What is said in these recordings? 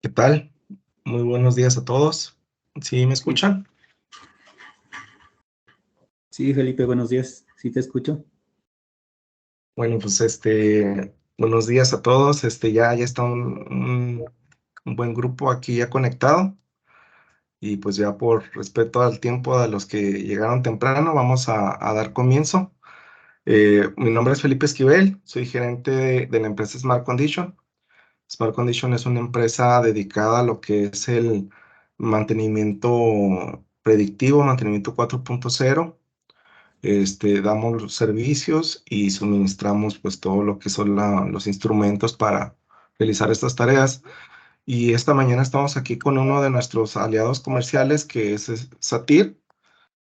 ¿Qué tal? Muy buenos días a todos. ¿Sí me Sí, escuchan? sí, Felipe, buenos días. ¿Sí te escucho? Bueno, pues buenos días a todos. Ya está un buen grupo aquí ya conectado. Y pues ya por respeto al tiempo de los que llegaron temprano, vamos a dar comienzo. Mi nombre es Felipe Esquivel, soy gerente de la empresa Smart Condition. Smart Condition es una empresa dedicada a lo que es el mantenimiento predictivo, mantenimiento 4.0. Damos los servicios y suministramos pues todo lo que son los instrumentos para realizar estas tareas. Y esta mañana estamos aquí con uno de nuestros aliados comerciales que es Satir.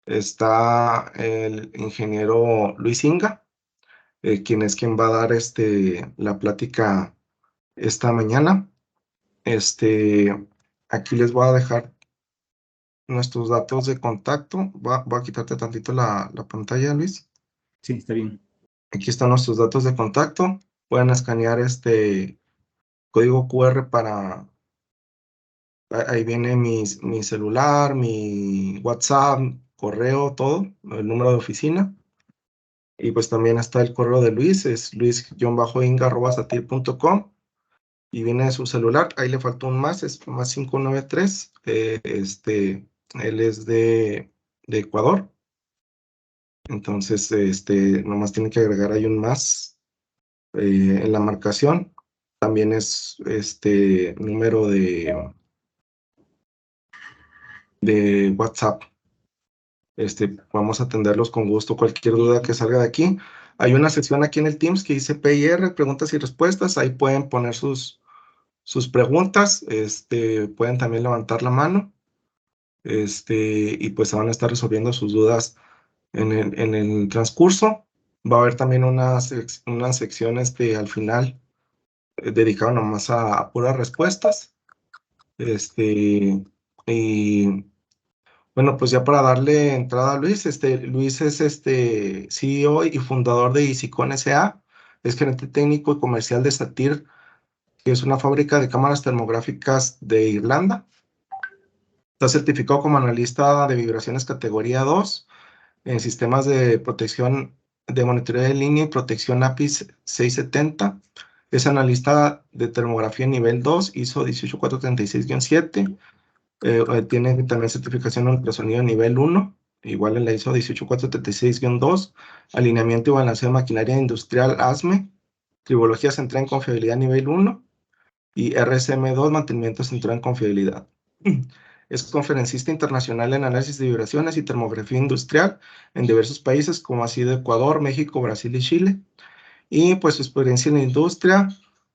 Está el ingeniero Luis Inga, quien va a dar la plática esta mañana. Este, Aquí les voy a dejar nuestros datos de contacto. Voy a quitarte tantito la pantalla, Luis. Sí, está bien. Aquí están nuestros datos de contacto. Pueden escanear este código QR ahí viene mi celular, mi WhatsApp, correo, todo, el número de oficina. Y pues también está el correo de Luis, es luis-inga@satir.com. Y viene su celular, ahí le faltó un más, es más 593. Él es de Ecuador. Entonces, nomás tiene que agregar ahí un más en la marcación. También es este número de WhatsApp. Vamos a atenderlos con gusto. Cualquier duda que salga de aquí. Hay una sección aquí en el Teams que dice PIR, preguntas y respuestas. Ahí pueden poner sus preguntas. Pueden también levantar la mano. Y pues se van a estar resolviendo sus dudas en el transcurso. Va a haber también una sección al final dedicado nomás a puras respuestas. Y bueno, pues ya para darle entrada a Luis, Luis es CEO y fundador de Easycon S.A., es gerente técnico y comercial de Satir, que es una fábrica de cámaras termográficas de Irlanda. Está certificado como analista de vibraciones categoría 2 en sistemas de protección de monitoreo de línea y protección API 670. Es analista de termografía nivel 2, ISO 18436-7. Tiene también certificación en ultrasonido nivel 1, igual en la ISO 18436-2, alineamiento y balanceo de maquinaria industrial ASME, tribología centrada en confiabilidad nivel 1 y RSM2, mantenimiento centrado en confiabilidad. Es conferencista internacional en análisis de vibraciones y termografía industrial en diversos países como ha sido Ecuador, México, Brasil y Chile. Y pues su experiencia en la industria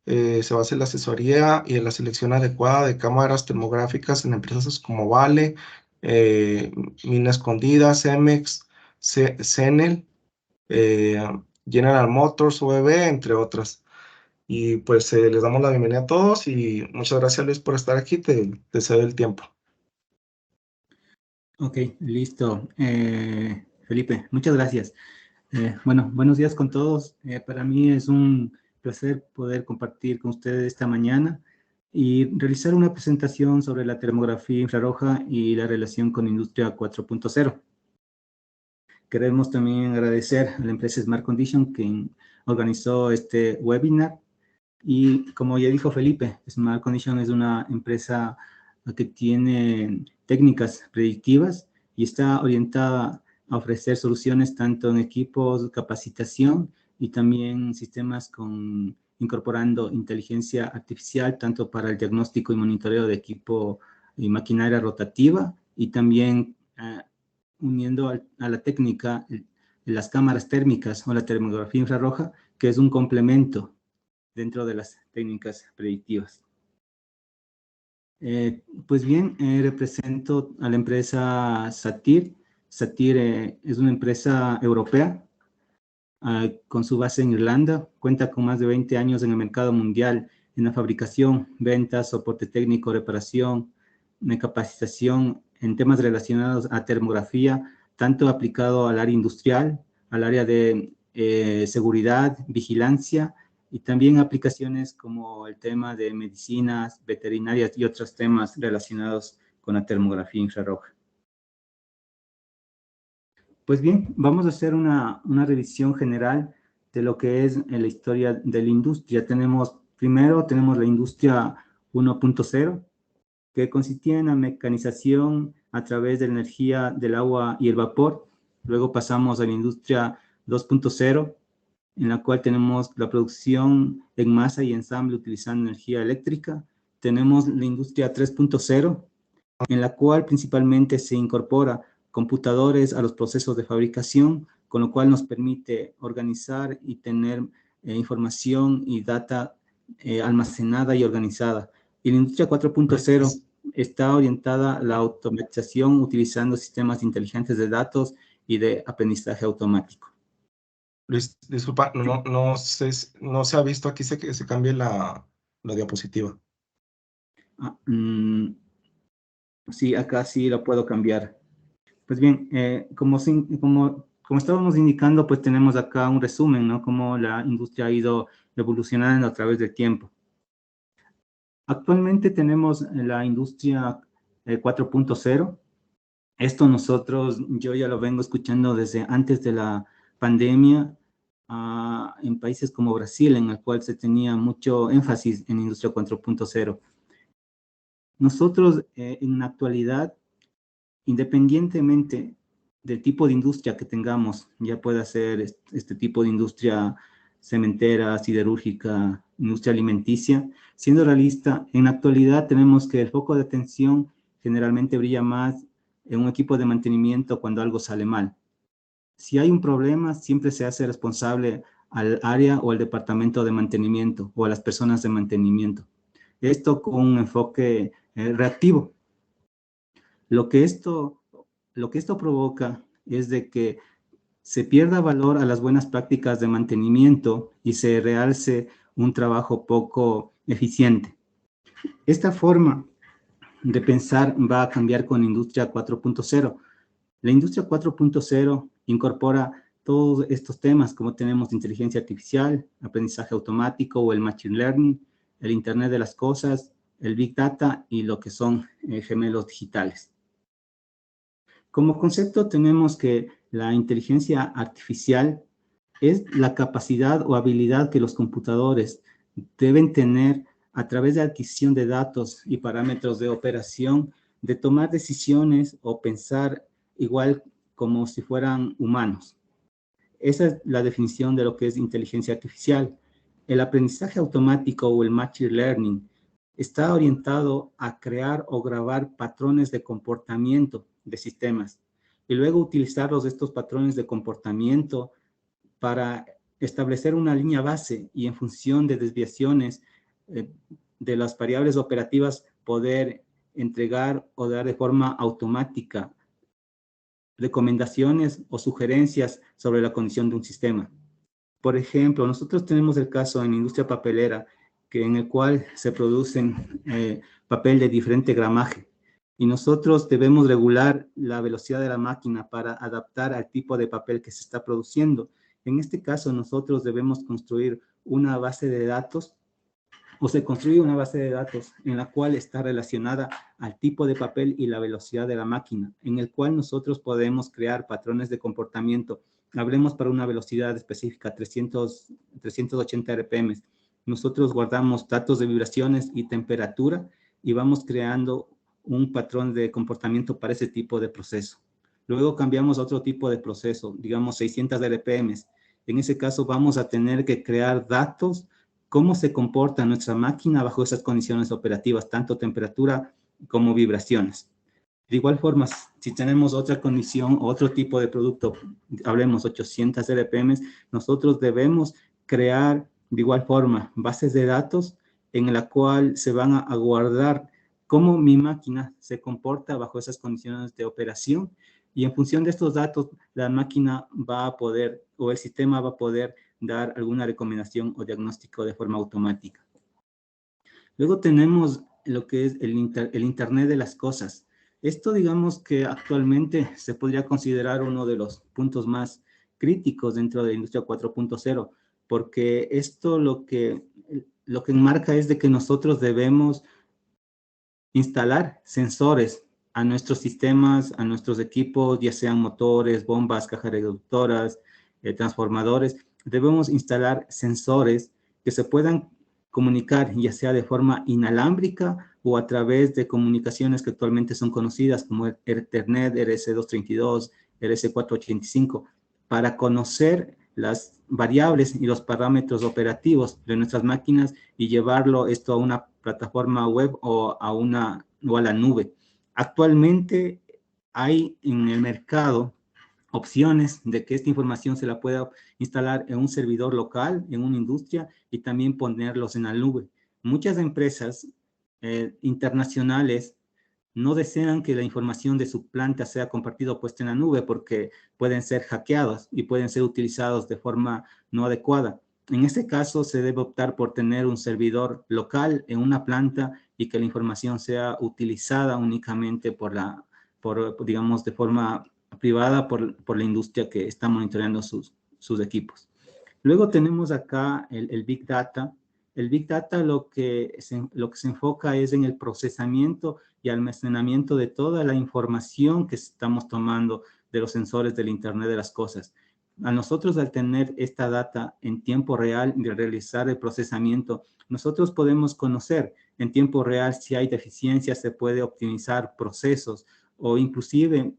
se basa en la asesoría y en la selección adecuada de cámaras termográficas en empresas como Vale, eh, Mina Escondida, Cemex, Cenel, eh, General Motors, OEB, entre otras. Y pues les damos la bienvenida a todos y muchas gracias, Luis, por estar aquí. Te cedo el tiempo. Ok, listo. Felipe, muchas gracias. Bueno, buenos días con todos. Para mí es un placer poder compartir con ustedes esta mañana y realizar una presentación sobre la termografía infrarroja y la relación con Industria 4.0. Queremos también agradecer a la empresa Smart Condition que organizó este webinar. Y como ya dijo Felipe, Smart Condition es una empresa que tiene técnicas predictivas y está orientada a ofrecer soluciones tanto en equipos, capacitación y también sistemas incorporando inteligencia artificial tanto para el diagnóstico y monitoreo de equipo y maquinaria rotativa y también uniendo a la técnica las cámaras térmicas o la termografía infrarroja, que es un complemento dentro de las técnicas predictivas. Pues bien, represento a la empresa Satir. Satir es una empresa europea con su base en Irlanda. Cuenta con más de 20 años en el mercado mundial en la fabricación, ventas, soporte técnico, reparación, capacitación en temas relacionados a termografía, tanto aplicado al área industrial, al área de seguridad, vigilancia y también aplicaciones como el tema de medicinas, veterinarias y otros temas relacionados con la termografía infrarroja. Pues bien, vamos a hacer una revisión general de lo que es la historia de la industria. Primero tenemos la industria 1.0, que consistía en la mecanización a través de la energía del agua y el vapor. Luego pasamos a la industria 2.0, en la cual tenemos la producción en masa y ensamble utilizando energía eléctrica. Tenemos la industria 3.0, en la cual principalmente se incorpora computadores a los procesos de fabricación, con lo cual nos permite organizar y tener información y data almacenada y organizada. Y la industria 4.0 está orientada a la automatización utilizando sistemas inteligentes de datos y de aprendizaje automático. Luis, disculpa, no sé, no se ha visto aquí que se cambie la diapositiva. Sí, acá sí lo puedo cambiar. Pues bien, como estábamos indicando, pues tenemos acá un resumen, ¿no? Cómo la industria ha ido evolucionando a través del tiempo. Actualmente tenemos la industria 4.0. Esto yo ya lo vengo escuchando desde antes de la pandemia, en países como Brasil, en el cual se tenía mucho énfasis en industria 4.0. Nosotros, en la actualidad, independientemente del tipo de industria que tengamos, ya pueda ser este tipo de industria cementera, siderúrgica, industria alimenticia, siendo realista, en la actualidad tenemos que el foco de atención generalmente brilla más en un equipo de mantenimiento cuando algo sale mal. Si hay un problema, siempre se hace responsable al área o al departamento de mantenimiento o a las personas de mantenimiento. Esto con un enfoque reactivo. Lo que esto provoca es de que se pierda valor a las buenas prácticas de mantenimiento y se realce un trabajo poco eficiente. Esta forma de pensar va a cambiar con la industria 4.0. La industria 4.0 incorpora todos estos temas, como tenemos inteligencia artificial, aprendizaje automático o el machine learning, el Internet de las cosas, el Big Data y lo que son gemelos digitales. Como concepto tenemos que la inteligencia artificial es la capacidad o habilidad que los computadores deben tener a través de adquisición de datos y parámetros de operación, de tomar decisiones o pensar igual como si fueran humanos. Esa es la definición de lo que es inteligencia artificial. El aprendizaje automático o el machine learning está orientado a crear o grabar patrones de comportamiento de sistemas y luego utilizarlos estos patrones de comportamiento para establecer una línea base y en función de desviaciones de las variables operativas poder entregar o dar de forma automática recomendaciones o sugerencias sobre la condición de un sistema. Por ejemplo, nosotros tenemos el caso en la industria papelera en el cual se producen papel de diferente gramaje y nosotros debemos regular la velocidad de la máquina para adaptar al tipo de papel que se está produciendo. En este caso, nosotros debemos construir una base de datos o se construye una base de datos en la cual está relacionada al tipo de papel y la velocidad de la máquina, en el cual nosotros podemos crear patrones de comportamiento. Hablemos para una velocidad específica, 380 RPM. Nosotros guardamos datos de vibraciones y temperatura y vamos creando un patrón de comportamiento para ese tipo de proceso. Luego cambiamos a otro tipo de proceso, digamos 600 RPM. En ese caso vamos a tener que crear datos, cómo se comporta nuestra máquina bajo esas condiciones operativas, tanto temperatura como vibraciones. De igual forma, si tenemos otra condición, otro tipo de producto, hablemos 800 RPM, nosotros debemos crear de igual forma bases de datos en la cual se van a guardar cómo mi máquina se comporta bajo esas condiciones de operación y en función de estos datos, la máquina va a poder o el sistema va a poder dar alguna recomendación o diagnóstico de forma automática. Luego tenemos lo que es el Internet de las cosas. Esto digamos que actualmente se podría considerar uno de los puntos más críticos dentro de la industria 4.0, porque esto lo que enmarca es de que nosotros debemos instalar sensores a nuestros sistemas, a nuestros equipos, ya sean motores, bombas, cajas reductoras, transformadores. Debemos instalar sensores que se puedan comunicar, ya sea de forma inalámbrica o a través de comunicaciones que actualmente son conocidas como Ethernet, RS232, RS485, para conocer las variables y los parámetros operativos de nuestras máquinas y llevarlo esto a una plataforma web o a la nube. Actualmente hay en el mercado opciones de que esta información se la pueda instalar en un servidor local, en una industria, y también ponerlos en la nube. Muchas empresas internacionales no desean que la información de su planta sea compartida o puesta en la nube porque pueden ser hackeadas y pueden ser utilizados de forma no adecuada. En este caso, se debe optar por tener un servidor local en una planta y que la información sea utilizada únicamente digamos, de forma privada por la industria que está monitoreando sus equipos. Luego tenemos acá el Big Data. El Big Data lo que se enfoca es en el procesamiento y almacenamiento de toda la información que estamos tomando de los sensores del Internet de las Cosas. A nosotros, al tener esta data en tiempo real y realizar el procesamiento, nosotros podemos conocer en tiempo real si hay deficiencias, se puede optimizar procesos o inclusive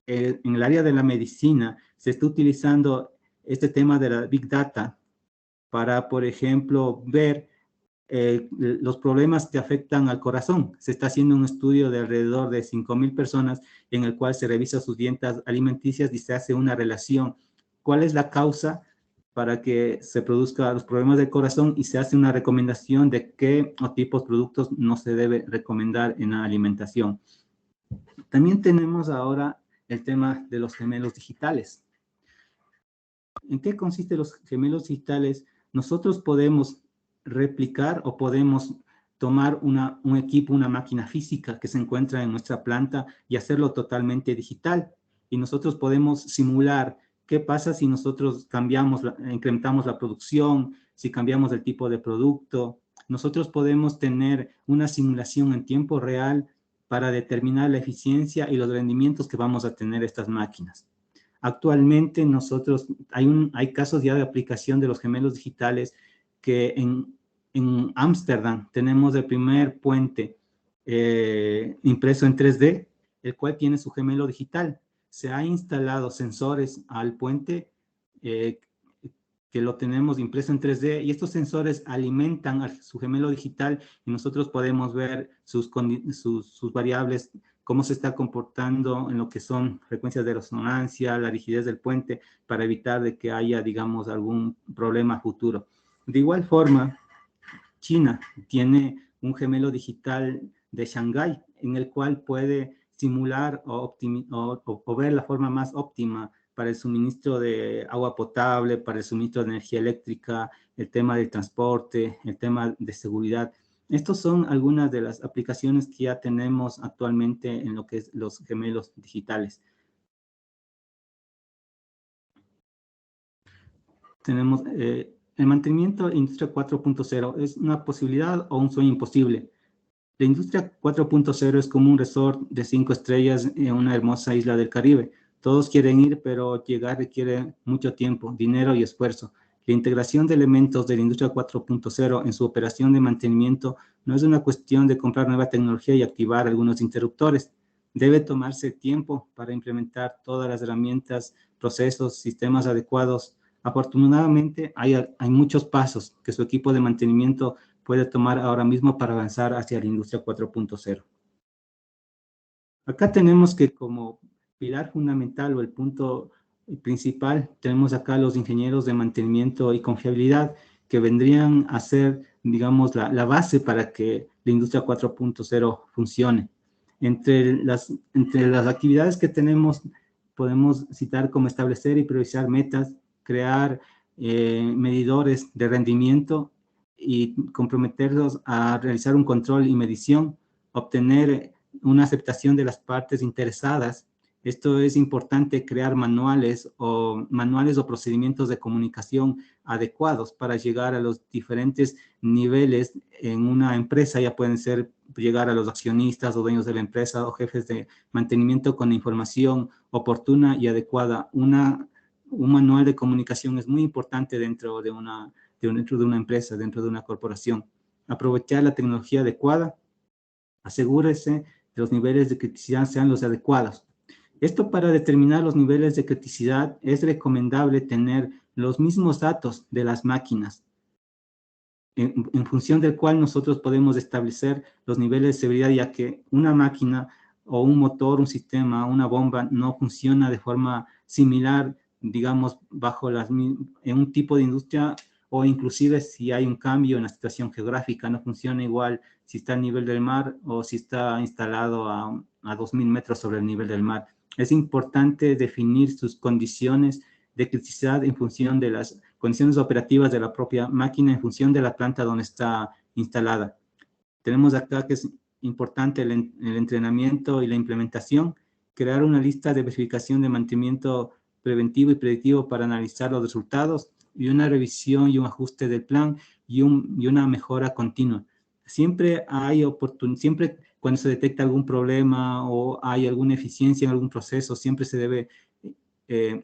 en el área de la medicina se está utilizando este tema de la Big Data para, por ejemplo, ver los problemas que afectan al corazón. Se está haciendo un estudio de alrededor de 5,000 personas en el cual se revisa sus dietas alimenticias y se hace una relación. ¿Cuál es la causa para que se produzcan los problemas del corazón? Y se hace una recomendación de qué tipos de productos no se debe recomendar en la alimentación. También tenemos ahora el tema de los gemelos digitales. ¿En qué consisten los gemelos digitales? Nosotros podemos replicar o podemos tomar un equipo, una máquina física que se encuentra en nuestra planta y hacerlo totalmente digital. Y nosotros podemos simular qué pasa si nosotros incrementamos la producción, si cambiamos el tipo de producto. Nosotros podemos tener una simulación en tiempo real para determinar la eficiencia y los rendimientos que vamos a tener estas máquinas. Actualmente hay casos ya de aplicación de los gemelos digitales que en Ámsterdam tenemos el primer puente impreso en 3D, el cual tiene su gemelo digital. Se ha instalado sensores al puente que lo tenemos impreso en 3D y estos sensores alimentan a su gemelo digital y nosotros podemos ver sus variables, cómo se está comportando en lo que son frecuencias de resonancia, la rigidez del puente, para evitar de que haya, digamos, algún problema futuro. De igual forma, China tiene un gemelo digital de Shanghái, en el cual puede simular o ver la forma más óptima para el suministro de agua potable, para el suministro de energía eléctrica, el tema del transporte, el tema de seguridad. Estos son algunas de las aplicaciones que ya tenemos actualmente en lo que es los gemelos digitales. Tenemos el mantenimiento de Industria 4.0. ¿Es una posibilidad o un sueño imposible? La Industria 4.0 es como un resort de 5 estrellas en una hermosa isla del Caribe. Todos quieren ir, pero llegar requiere mucho tiempo, dinero y esfuerzo. La integración de elementos de la Industria 4.0 en su operación de mantenimiento no es una cuestión de comprar nueva tecnología y activar algunos interruptores. Debe tomarse tiempo para implementar todas las herramientas, procesos, sistemas adecuados. Afortunadamente, hay muchos pasos que su equipo de mantenimiento puede tomar ahora mismo para avanzar hacia la Industria 4.0. Acá tenemos que como pilar fundamental o el punto principal, tenemos acá los ingenieros de mantenimiento y confiabilidad que vendrían a ser, digamos, la base para que la Industria 4.0 funcione. Entre las actividades que tenemos, podemos citar como establecer y priorizar metas, crear medidores de rendimiento y comprometerlos a realizar un control y medición, obtener una aceptación de las partes interesadas Esto es importante, crear manuales o procedimientos de comunicación adecuados para llegar a los diferentes niveles en una empresa. Ya pueden ser llegar a los accionistas o dueños de la empresa o jefes de mantenimiento con información oportuna y adecuada. Un manual de comunicación es muy importante dentro de una empresa, dentro de una corporación. Aprovechar la tecnología adecuada. Asegúrese de los niveles de criticidad sean los adecuados. Esto, para determinar los niveles de criticidad, es recomendable tener los mismos datos de las máquinas, en función del cual nosotros podemos establecer los niveles de seguridad, ya que una máquina o un motor, un sistema, una bomba no funciona de forma similar, digamos, en un tipo de industria, o inclusive si hay un cambio en la situación geográfica, no funciona igual si está a nivel del mar o si está instalado a 2000 metros sobre el nivel del mar. Es importante definir sus condiciones de criticidad en función de las condiciones operativas de la propia máquina, en función de la planta donde está instalada. Tenemos acá que es importante el entrenamiento y la implementación, crear una lista de verificación de mantenimiento preventivo y predictivo para analizar los resultados, y una revisión y un ajuste del plan y una mejora continua. Siempre siempre cuando se detecta algún problema o hay alguna eficiencia en algún proceso, siempre se debe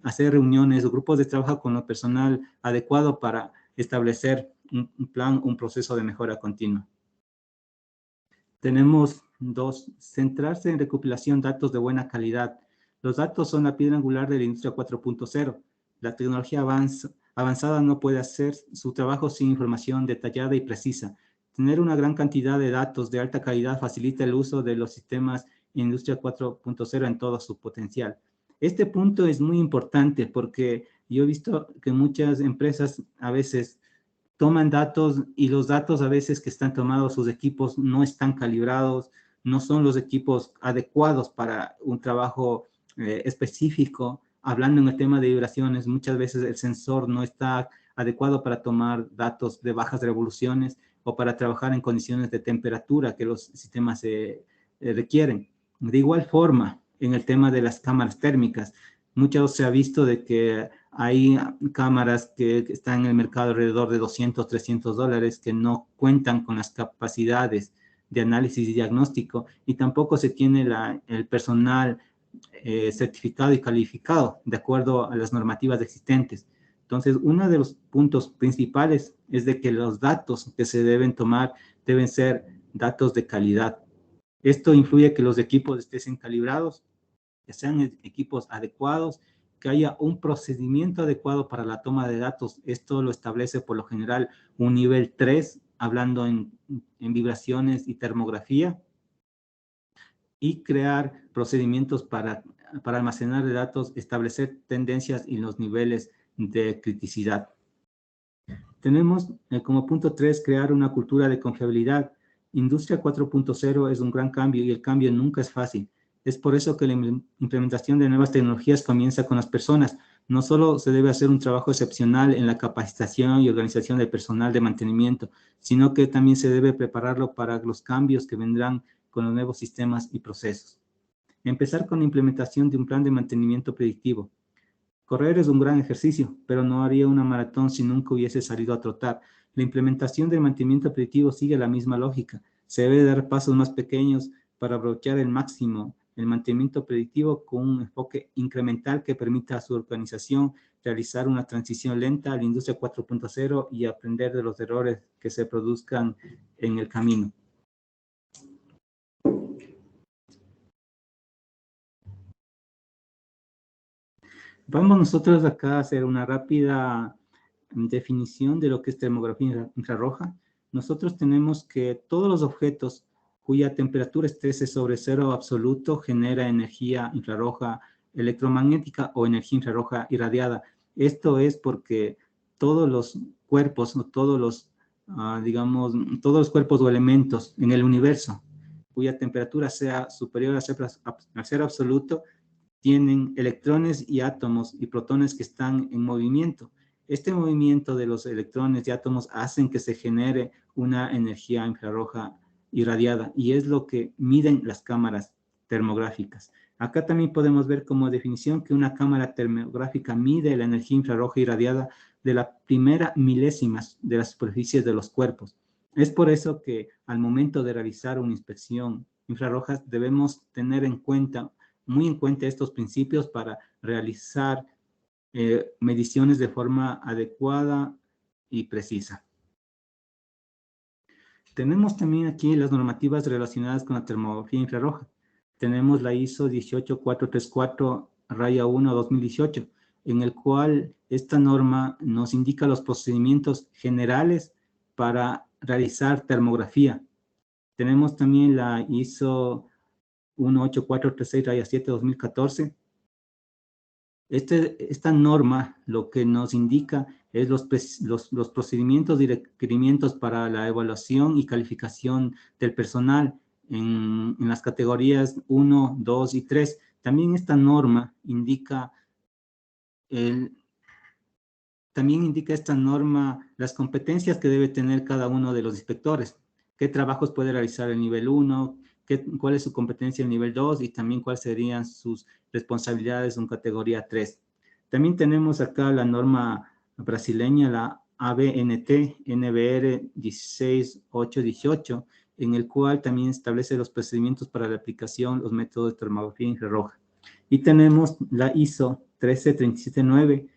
hacer reuniones o grupos de trabajo con el personal adecuado para establecer un plan, un proceso de mejora continua. Tenemos dos: centrarse en recopilación de datos de buena calidad. Los datos son la piedra angular de la industria 4.0. La tecnología avanzada no puede hacer su trabajo sin información detallada y precisa. Tener una gran cantidad de datos de alta calidad facilita el uso de los sistemas en industria 4.0 en todo su potencial. Este punto es muy importante porque yo he visto que muchas empresas a veces toman datos, y los datos a veces que están tomados, sus equipos no están calibrados, no son los equipos adecuados para un trabajo específico. Hablando en el tema de vibraciones, muchas veces el sensor no está adecuado para tomar datos de bajas revoluciones o para trabajar en condiciones de temperatura que los sistemas requieren. De igual forma, en el tema de las cámaras térmicas, mucho se ha visto de que hay cámaras que están en el mercado alrededor de $200, $300, que no cuentan con las capacidades de análisis y diagnóstico, y tampoco se tiene el personal certificado y calificado de acuerdo a las normativas existentes. Entonces, uno de los puntos principales es de que los datos que se deben tomar deben ser datos de calidad. Esto influye que los equipos estén calibrados, que sean equipos adecuados, que haya un procedimiento adecuado para la toma de datos. Esto lo establece por lo general un nivel 3, hablando en vibraciones y termografía, y crear procedimientos para almacenar de datos, establecer tendencias y los niveles de criticidad. Tenemos como punto 3, crear una cultura de confiabilidad. Industria 4.0 es un gran cambio y el cambio nunca es fácil. Es por eso que la implementación de nuevas tecnologías comienza con las personas. No solo se debe hacer un trabajo excepcional en la capacitación y organización del personal de mantenimiento, sino que también se debe prepararlo para los cambios que vendrán con los nuevos sistemas y procesos. Empezar con la implementación de un plan de mantenimiento predictivo. Correr es un gran ejercicio, pero no haría una maratón si nunca hubiese salido a trotar. La implementación del mantenimiento predictivo sigue la misma lógica. Se debe dar pasos más pequeños para aprovechar el máximo el mantenimiento predictivo, con un enfoque incremental que permita a su organización realizar una transición lenta a la industria 4.0 y aprender de los errores que se produzcan en el camino. Vamos nosotros acá a hacer una rápida definición de lo que es termografía infrarroja. Nosotros tenemos que todos los objetos cuya temperatura esté sobre cero absoluto genera energía infrarroja electromagnética o energía infrarroja irradiada. Esto es porque todos los cuerpos o todos los, todos los cuerpos o elementos en el universo cuya temperatura sea superior a cero absoluto tienen electrones y átomos y protones que están en movimiento. Este movimiento de los electrones y átomos hacen que se genere una energía infrarroja irradiada, y es lo que miden las cámaras termográficas. Acá también podemos ver como definición que una cámara termográfica mide la energía infrarroja irradiada de la primera milésima de las superficies de los cuerpos. Es por eso que al momento de realizar una inspección infrarroja debemos tener muy en cuenta estos principios para realizar mediciones de forma adecuada y precisa. Tenemos también aquí las normativas relacionadas con la termografía infrarroja. Tenemos la ISO 18434-1/2018, en el cual esta norma nos indica los procedimientos generales para realizar termografía. Tenemos también la ISO 18436-7/2014. Esta norma lo que nos indica es los procedimientos y requerimientos para la evaluación y calificación del personal en las categorías 1, 2 y 3. También esta norma indica las competencias que debe tener cada uno de los inspectores, qué trabajos puede realizar el nivel 1, cuál es su competencia en el nivel 2 y también cuáles serían sus responsabilidades en categoría 3. También tenemos acá la norma brasileña, la ABNT NBR 16818, en el cual también establece los procedimientos para la aplicación, los métodos de termografía infrarroja. Y tenemos la ISO 13379,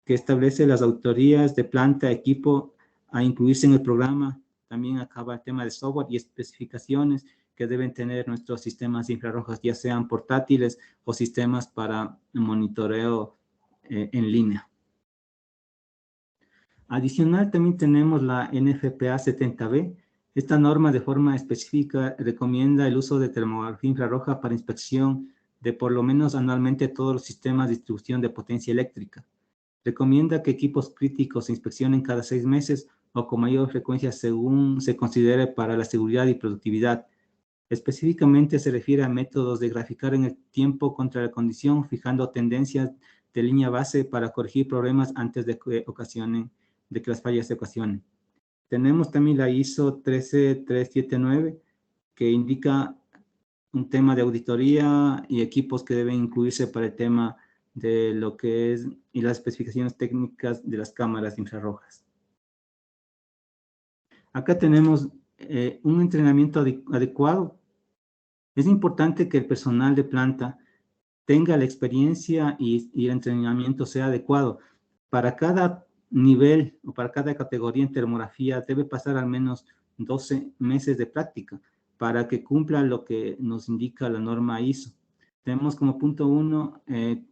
que establece las autorías de planta, equipo a incluirse en el programa. También acaba el tema de software y especificaciones que deben tener nuestros sistemas infrarrojos, ya sean portátiles o sistemas para monitoreo en línea. Adicional, también tenemos la NFPA 70B. Esta norma de forma específica recomienda el uso de termografía infrarroja para inspección de por lo menos anualmente todos los sistemas de distribución de potencia eléctrica. Recomienda que equipos críticos se inspeccionen cada 6 meses o con mayor frecuencia según se considere para la seguridad y productividad. Específicamente se refiere a métodos de graficar en el tiempo contra la condición, fijando tendencias de línea base para corregir problemas antes de que las fallas se ocasionen. Tenemos también la ISO 13379, que indica un tema de auditoría y equipos que deben incluirse para el tema de lo que es y las especificaciones técnicas de las cámaras infrarrojas. Acá tenemos un entrenamiento adecuado. Es importante que el personal de planta tenga la experiencia y el entrenamiento sea adecuado. Para cada nivel o para cada categoría en termografía debe pasar al menos 12 meses de práctica para que cumpla lo que nos indica la norma ISO. Tenemos como punto 1,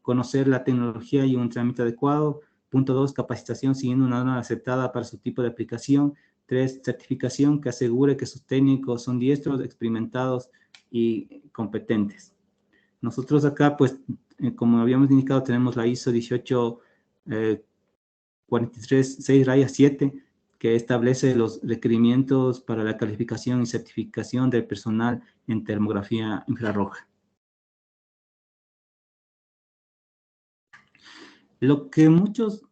conocer la tecnología y un entrenamiento adecuado. Punto 2, capacitación siguiendo una norma aceptada para su tipo de aplicación. 3, certificación que asegure que sus técnicos son diestros, experimentados y competentes. Nosotros acá, pues, como habíamos indicado, tenemos la ISO 18436-7, que establece los requerimientos para la calificación y certificación del personal en termografía infrarroja. Lo que muchos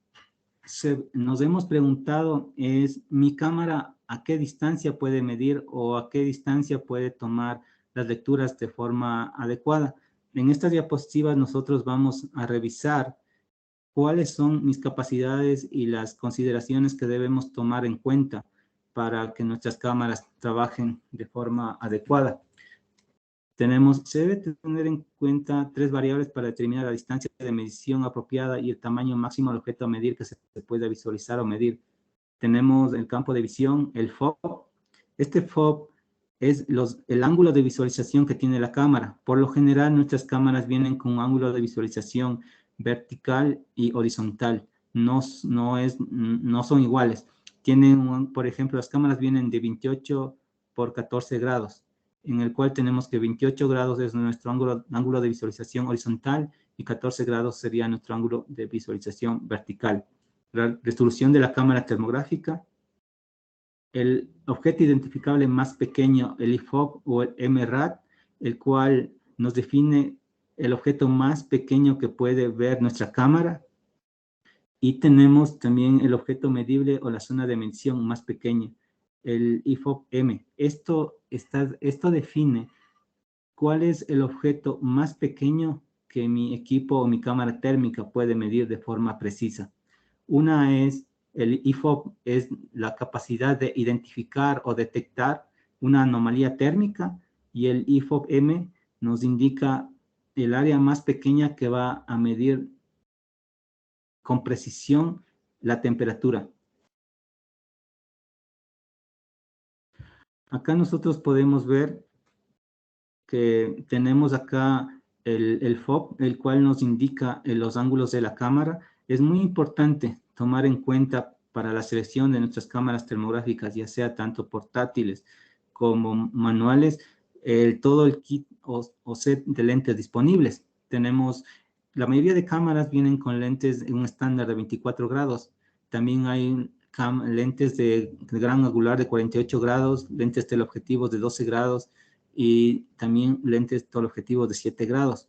nos hemos preguntado es, ¿mi cámara a qué distancia puede medir o a qué distancia puede tomar las lecturas de forma adecuada? En estas diapositivas nosotros vamos a revisar cuáles son mis capacidades y las consideraciones que debemos tomar en cuenta para que nuestras cámaras trabajen de forma adecuada. Se debe tener en cuenta 3 variables para determinar la distancia de medición apropiada y el tamaño máximo del objeto a medir que se puede visualizar o medir. Tenemos el campo de visión, el FOV. Este FOV es el ángulo de visualización que tiene la cámara. Por lo general, nuestras cámaras vienen con un ángulo de visualización vertical y horizontal. No son iguales. Por ejemplo, las cámaras vienen de 28 por 14 grados, en el cual tenemos que 28 grados es nuestro ángulo de visualización horizontal y 14 grados sería nuestro ángulo de visualización vertical. La resolución de la cámara termográfica, el objeto identificable más pequeño, el IFOV o el MRAD, el cual nos define el objeto más pequeño que puede ver nuestra cámara. Y tenemos también el objeto medible o la zona de medición más pequeña, el IFOV-M. Esto define ¿cuál es el objeto más pequeño que mi equipo o mi cámara térmica puede medir de forma precisa? Una es, el IFOP es la capacidad de identificar o detectar una anomalía térmica, y el IFOP-M nos indica el área más pequeña que va a medir con precisión la temperatura. Acá nosotros podemos ver que tenemos acá el FOB, el cual nos indica los ángulos de la cámara. Es muy importante tomar en cuenta para la selección de nuestras cámaras termográficas, ya sea tanto portátiles como manuales, todo el kit o set de lentes disponibles. Tenemos, la mayoría de cámaras vienen con lentes en un estándar de 24 grados. También hay lentes de gran angular de 48 grados, lentes teleobjetivos de 12 grados, y también lentes teleobjetivos de 7 grados.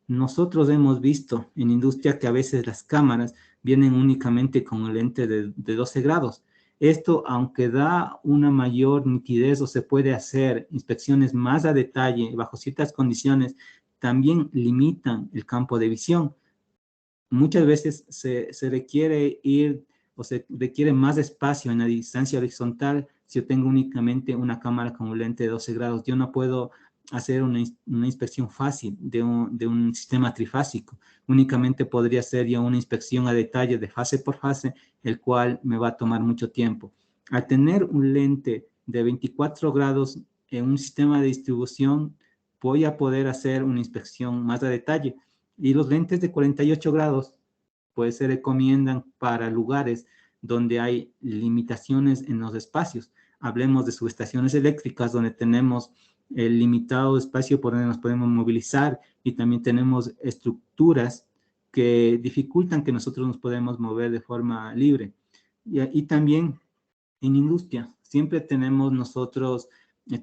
Nosotros hemos visto en industria que a veces las cámaras vienen únicamente con el lente de 12 grados. Esto, aunque da una mayor nitidez o se puede hacer inspecciones más a detalle bajo ciertas condiciones, también limitan el campo de visión. Muchas veces se requiere ir o se requiere más espacio en la distancia horizontal si yo tengo únicamente una cámara con un lente de 12 grados. Yo no puedo hacer una inspección fácil de un sistema trifásico. Únicamente podría hacer yo una inspección a detalle de fase por fase, el cual me va a tomar mucho tiempo. Al tener un lente de 24 grados en un sistema de distribución, voy a poder hacer una inspección más a detalle. Y los lentes de 48 grados, pues se recomiendan para lugares donde hay limitaciones en los espacios. Hablemos de subestaciones eléctricas donde tenemos el limitado espacio por donde nos podemos movilizar, y también tenemos estructuras que dificultan que nosotros nos podamos mover de forma libre. Y también en industria, siempre tenemos nosotros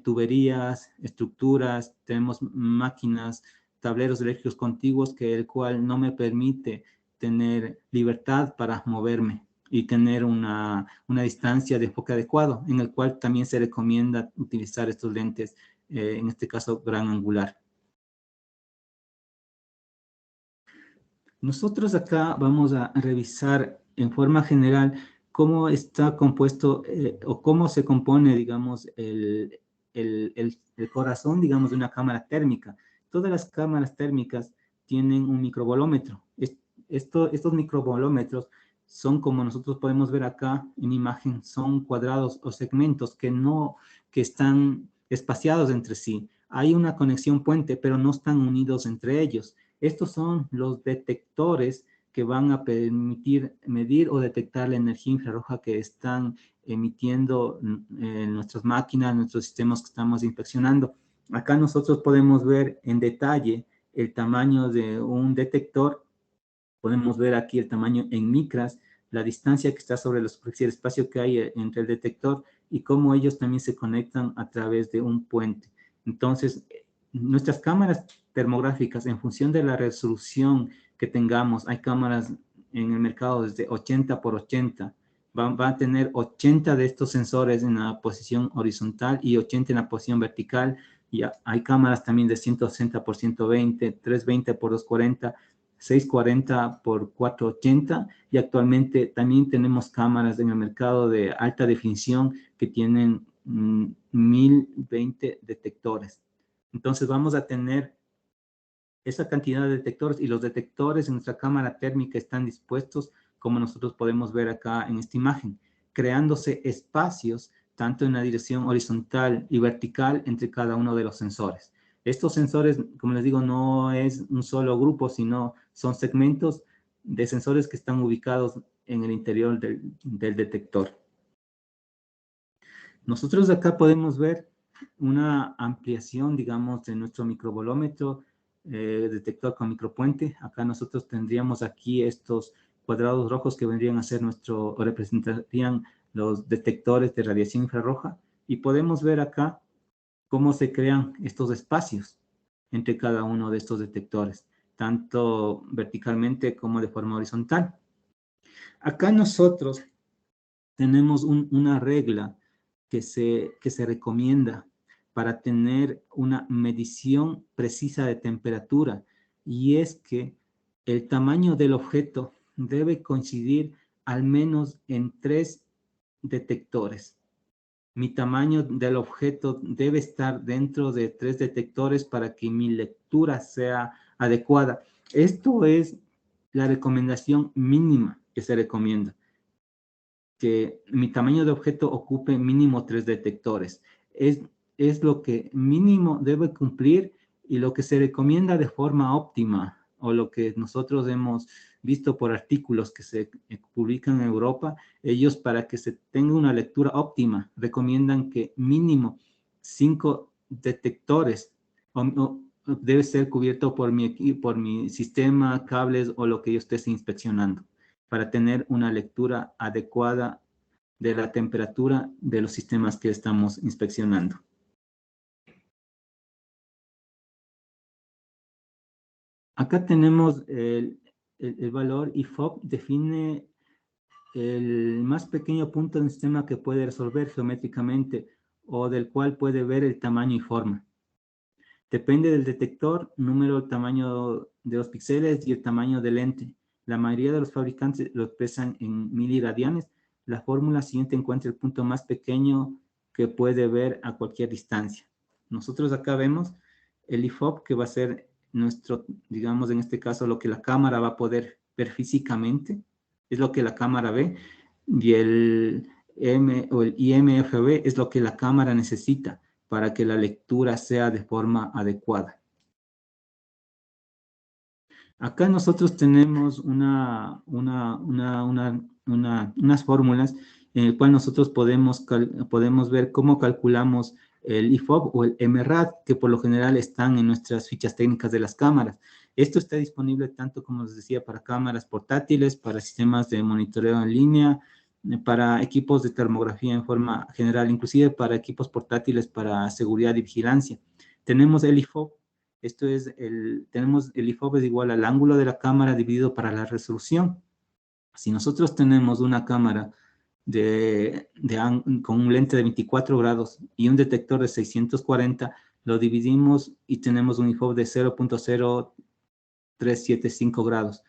tuberías, estructuras, tenemos máquinas, tableros eléctricos contiguos, que el cual no me permite tener libertad para moverme y tener una distancia de enfoque adecuado, en el cual también se recomienda utilizar estos lentes, en este caso gran angular. Nosotros acá vamos a revisar en forma general cómo está compuesto o cómo se compone, digamos, el corazón, digamos, de una cámara térmica. Todas las cámaras térmicas tienen un microvolómetro. Estos microvolómetros son, como nosotros podemos ver acá en imagen, son cuadrados o segmentos que están espaciados entre sí. Hay una conexión puente, pero no están unidos entre ellos. Estos son los detectores que van a permitir medir o detectar la energía infrarroja que están emitiendo nuestras máquinas, nuestros sistemas que estamos inspeccionando. Acá nosotros podemos ver en detalle el tamaño de un detector. Podemos ver aquí el tamaño en micras, la distancia que está sobre la superficie del espacio que hay entre el detector, y cómo ellos también se conectan a través de un puente. Entonces, nuestras cámaras termográficas, en función de la resolución que tengamos, hay cámaras en el mercado desde 80 por 80, va a tener 80 de estos sensores en la posición horizontal y 80 en la posición vertical. Y hay cámaras también de 160 por 120, 320 por 240, 640 por 480, y actualmente también tenemos cámaras en el mercado de alta definición que tienen 1020 detectores. Entonces vamos a tener esa cantidad de detectores, y los detectores en nuestra cámara térmica están dispuestos, como nosotros podemos ver acá en esta imagen, creándose espacios tanto en la dirección horizontal y vertical entre cada uno de los sensores. Estos sensores, como les digo, no es un solo grupo, sino son segmentos de sensores que están ubicados en el interior del detector. Nosotros acá podemos ver una ampliación, digamos, de nuestro microvolómetro, detector con micropuente. Acá nosotros tendríamos aquí estos cuadrados rojos que vendrían a ser o representarían los detectores de radiación infrarroja, y podemos ver acá cómo se crean estos espacios entre cada uno de estos detectores, tanto verticalmente como de forma horizontal. Acá nosotros tenemos una regla que se recomienda para tener una medición precisa de temperatura, y es que el tamaño del objeto debe coincidir al menos en 3 detectores. Mi tamaño del objeto debe estar dentro de 3 detectores para que mi lectura sea adecuada. Esto es la recomendación mínima que se recomienda, que mi tamaño de objeto ocupe mínimo 3 detectores. Es lo que mínimo debe cumplir, y lo que se recomienda de forma óptima, o lo que nosotros hemos visto por artículos que se publican en Europa. Ellos, para que se tenga una lectura óptima, recomiendan que mínimo 5 detectores debe ser cubierto por mi sistema, cables o lo que yo esté inspeccionando, para tener una lectura adecuada de la temperatura de los sistemas que estamos inspeccionando. Acá tenemos el valor IFOP, define el más pequeño punto de un sistema que puede resolver geométricamente o del cual puede ver el tamaño y forma. Depende del detector, número, tamaño de los píxeles y el tamaño del lente. La mayoría de los fabricantes lo expresan en miliradianes. La fórmula siguiente encuentra el punto más pequeño que puede ver a cualquier distancia. Nosotros acá vemos el IFOP, que va a ser nuestro, digamos, en este caso, lo que la cámara va a poder ver físicamente, es lo que la cámara ve, y el IMFB es lo que la cámara necesita para que la lectura sea de forma adecuada. Acá nosotros tenemos unas fórmulas en el cual nosotros podemos ver cómo calculamos el IFOP o el MRAD, que por lo general están en nuestras fichas técnicas de las cámaras. Esto está disponible tanto, como les decía, para cámaras portátiles, para sistemas de monitoreo en línea, para equipos de termografía en forma general, inclusive para equipos portátiles para seguridad y vigilancia. Tenemos el IFOP. Tenemos el IFOP es igual al ángulo de la cámara dividido para la resolución. Si nosotros tenemos una cámara con un lente de 24 grados y un detector de 640, lo dividimos y tenemos un IFOP de 0.0375 grados.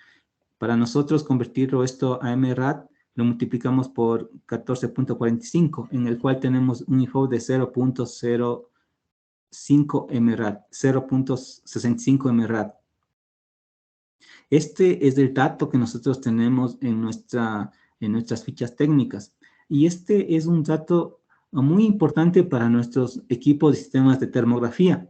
Para nosotros convertirlo esto a MRAD, lo multiplicamos por 14.45, en el cual tenemos un IFOP de 0.05 MRAD, 0.65 MRAD. Este es el dato que nosotros tenemos en nuestras fichas técnicas. Y este es un dato muy importante para nuestros equipos de sistemas de termografía.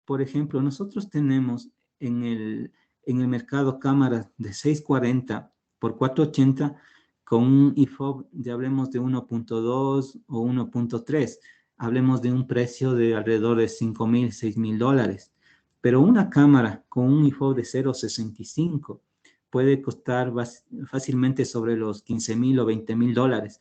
Por ejemplo, nosotros tenemos en el mercado cámaras de 640 por 480 con un IFOP, hablemos de 1.2 o 1.3. Hablemos de un precio de alrededor de $5,000, $6,000. Pero una cámara con un IFOP de 0.65 puede costar fácilmente sobre los $15,000 o $20,000.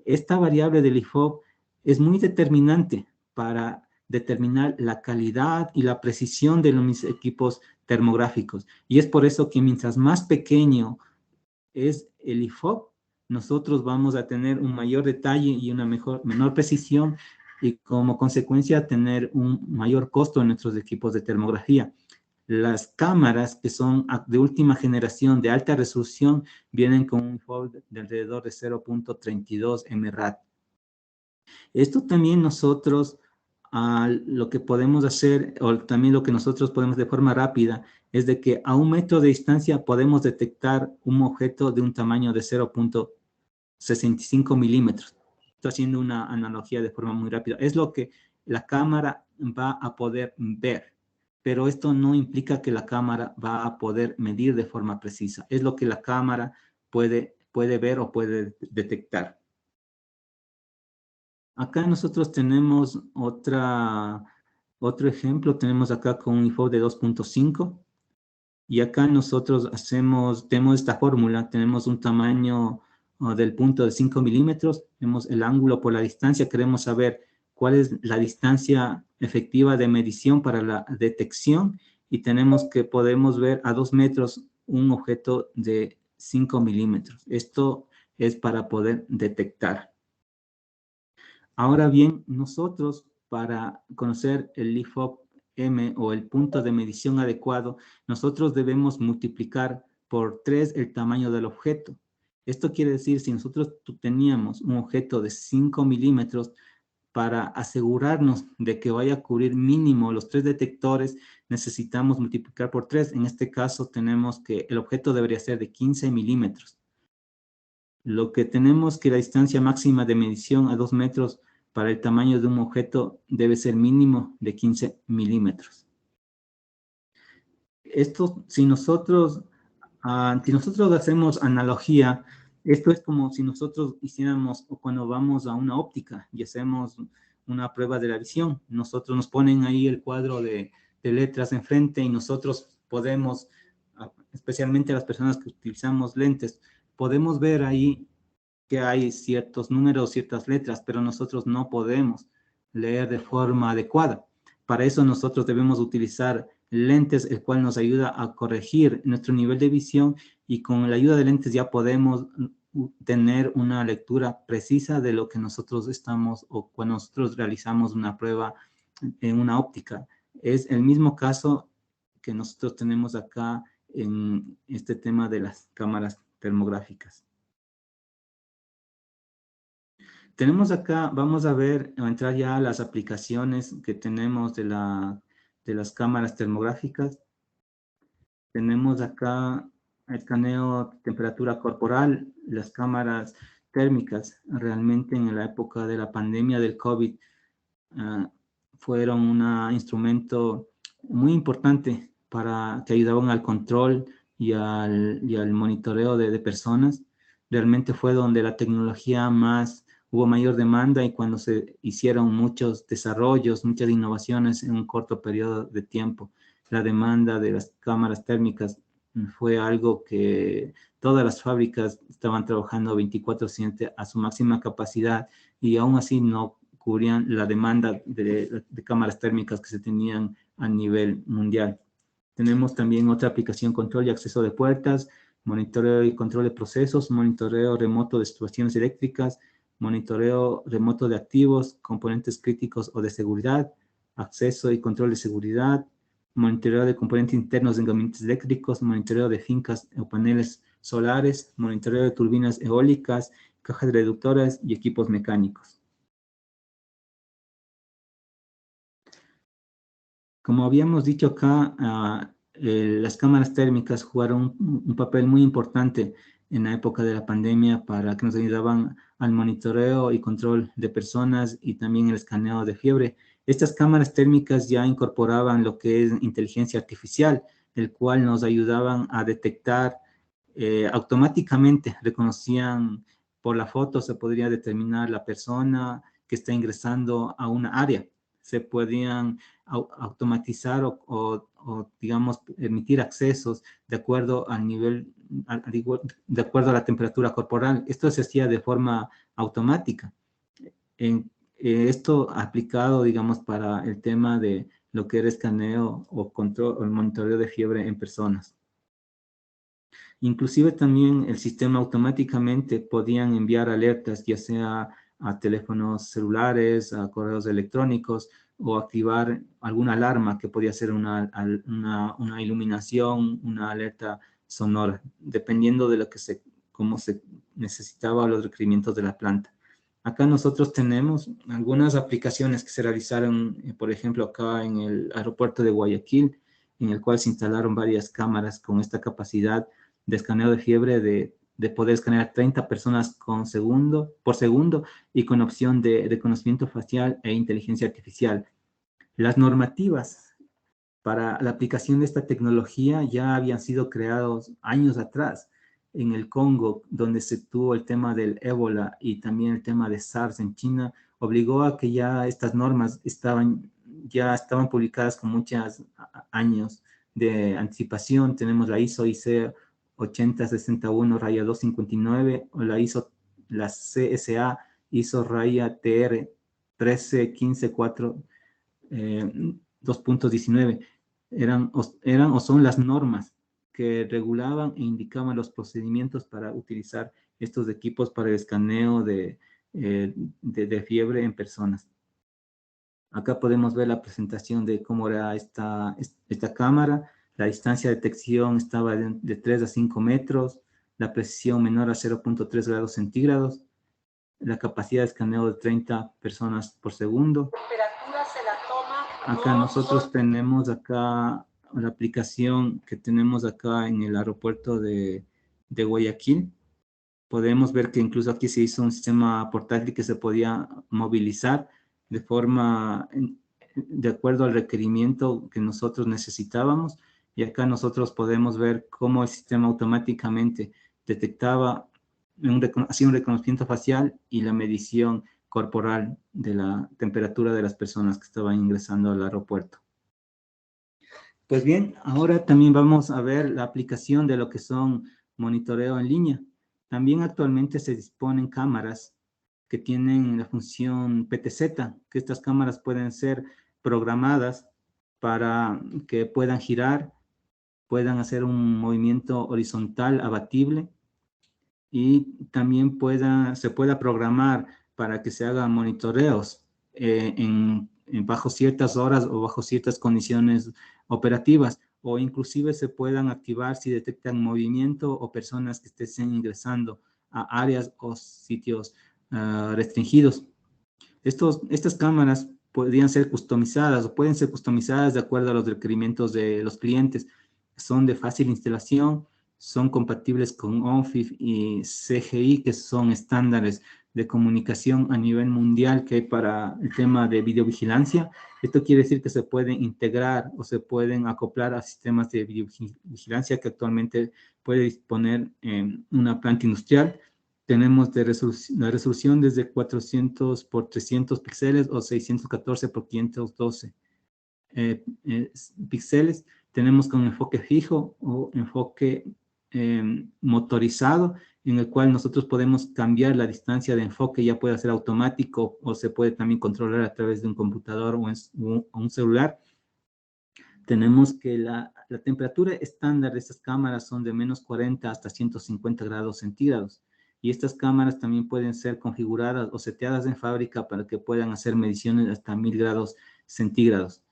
Esta variable del IFOP es muy determinante para determinar la calidad y la precisión de los equipos termográficos. Y es por eso que mientras más pequeño es el IFOP, nosotros vamos a tener un mayor detalle y una menor precisión, y como consecuencia tener un mayor costo en nuestros equipos de termografía. Las cámaras que son de última generación de alta resolución vienen con un IFOP de alrededor de 0.32 MRAD. Esto también nosotros lo que podemos hacer, o también lo que nosotros podemos de forma rápida, es de que a 1 metro de distancia podemos detectar un objeto de un tamaño de 0.65 milímetros. Estoy haciendo una analogía de forma muy rápida. Es lo que la cámara va a poder ver, pero esto no implica que la cámara va a poder medir de forma precisa. Es lo que la cámara puede ver o puede detectar. Acá nosotros tenemos otro ejemplo. Tenemos acá con un IFOP de 2.5, y acá nosotros tenemos esta fórmula. Tenemos un tamaño del punto de 5 milímetros, tenemos el ángulo por la distancia. Queremos saber cuál es la distancia efectiva de medición para la detección, y podemos ver a 2 metros un objeto de 5 milímetros. Esto es para poder detectar. Ahora bien, nosotros para conocer el IFOP-M o el punto de medición adecuado, nosotros debemos multiplicar por 3 el tamaño del objeto. Esto quiere decir, si nosotros teníamos un objeto de 5 milímetros, para asegurarnos de que vaya a cubrir mínimo los 3 detectores, necesitamos multiplicar por 3. En este caso tenemos que el objeto debería ser de 15 milímetros. Lo que tenemos que la distancia máxima de medición a 2 metros para el tamaño de un objeto debe ser mínimo de 15 milímetros. Esto, si nosotros hacemos analogía, esto es como si nosotros hiciéramos, o cuando vamos a una óptica y hacemos una prueba de la visión, nosotros nos ponen ahí el cuadro de letras enfrente y nosotros podemos, especialmente las personas que utilizamos lentes, podemos ver ahí que hay ciertos números, ciertas letras, pero nosotros no podemos leer de forma adecuada. Para eso nosotros debemos utilizar lentes, el cual nos ayuda a corregir nuestro nivel de visión, y con la ayuda de lentes ya podemos tener una lectura precisa de lo que nosotros estamos, o cuando nosotros realizamos una prueba en una óptica. Es el mismo caso que nosotros tenemos acá en este tema de las cámaras termográficas. Tenemos acá, vamos a ver, a entrar ya a las aplicaciones que tenemos de las cámaras termográficas. Tenemos acá el escaneo de temperatura corporal, las cámaras térmicas. Realmente en la época de la pandemia del COVID fueron un instrumento muy importante para que ayudaban al control y al monitoreo de personas. Realmente fue donde la tecnología hubo mayor demanda, y cuando se hicieron muchos desarrollos, muchas innovaciones en un corto periodo de tiempo. La demanda de las cámaras térmicas fue algo que todas las fábricas estaban trabajando 24/7 a su máxima capacidad, y aún así no cubrían la demanda de cámaras térmicas que se tenían a nivel mundial. Tenemos también otra aplicación: control y acceso de puertas, monitoreo y control de procesos, monitoreo remoto de situaciones eléctricas, monitoreo remoto de activos, componentes críticos o de seguridad, acceso y control de seguridad, monitoreo de componentes internos en gabinetes eléctricos, monitoreo de fincas o paneles solares, monitoreo de turbinas eólicas, cajas reductoras y equipos mecánicos. Como habíamos dicho acá, las cámaras térmicas jugaron un papel muy importante en la época de la pandemia, para que nos ayudaban al monitoreo y control de personas, y también el escaneo de fiebre. Estas cámaras térmicas ya incorporaban lo que es inteligencia artificial, el cual nos ayudaban a detectar automáticamente. Reconocían por la foto, se podría determinar la persona que está ingresando a una área. Se podían automatizar o, digamos, permitir accesos de acuerdo al nivel, de acuerdo a la temperatura corporal. Esto se hacía de forma automática. Esto aplicado, digamos, para el tema de lo que era escaneo o control o el monitoreo de fiebre en personas. Inclusive también el sistema automáticamente podían enviar alertas, ya sea a teléfonos celulares, a correos electrónicos, o activar alguna alarma que podía ser una iluminación, una alerta sonora, dependiendo de cómo se necesitaba los requerimientos de la planta. Acá nosotros tenemos algunas aplicaciones que se realizaron, por ejemplo, acá en el aeropuerto de Guayaquil, en el cual se instalaron varias cámaras con esta capacidad de escaneo de fiebre, de poder escanear 30 personas por segundo, y con opción de reconocimiento facial e inteligencia artificial. Las normativas para la aplicación de esta tecnología ya habían sido creados años atrás. En el Congo, donde se tuvo el tema del ébola y también el tema de SARS en China, obligó a que ya estas normas ya estaban publicadas con muchos años de anticipación. Tenemos la ISO/IC 8061-259, o la CSA ISO/TR 13154 2.19. Eran o son las normas que regulaban e indicaban los procedimientos para utilizar estos equipos para el escaneo de fiebre en personas. Acá podemos ver la presentación de cómo era esta cámara. La distancia de detección estaba de 3 a 5 metros, la precisión menor a 0.3 grados centígrados, la capacidad de escaneo de 30 personas por segundo. Acá nosotros tenemos acá la aplicación que tenemos acá en el aeropuerto de Guayaquil. Podemos ver que incluso aquí se hizo un sistema portátil que se podía movilizar de forma, de acuerdo al requerimiento que nosotros necesitábamos. Y acá nosotros podemos ver cómo el sistema automáticamente detectaba, hacía un reconocimiento facial y la medición corporal de la temperatura de las personas que estaban ingresando al aeropuerto. Pues bien, ahora también vamos a ver la aplicación de lo que son monitoreo en línea. También actualmente se disponen cámaras que tienen la función PTZ, que estas cámaras pueden ser programadas para que puedan girar, puedan hacer un movimiento horizontal abatible y también se pueda programar para que se hagan monitoreos bajo ciertas horas o bajo ciertas condiciones operativas, o inclusive se puedan activar si detectan movimiento o personas que estén ingresando a áreas o sitios restringidos. Estas cámaras podrían ser customizadas o pueden ser customizadas de acuerdo a los requerimientos de los clientes. Son de fácil instalación, son compatibles con ONFIF y CGI, que son estándares de comunicación a nivel mundial que hay para el tema de videovigilancia. Esto quiere decir que se pueden integrar o se pueden acoplar a sistemas de videovigilancia que actualmente puede disponer una planta industrial. Tenemos la resolución desde 400 por 300 píxeles o 614 por 512 píxeles. Tenemos con enfoque fijo o enfoque motorizado, en el cual nosotros podemos cambiar la distancia de enfoque, ya puede ser automático o se puede también controlar a través de un computador o un celular. Tenemos que la temperatura estándar de estas cámaras son de menos 40 hasta 150 grados centígrados. Y estas cámaras también pueden ser configuradas o seteadas en fábrica para que puedan hacer mediciones hasta 1000 grados centígrados.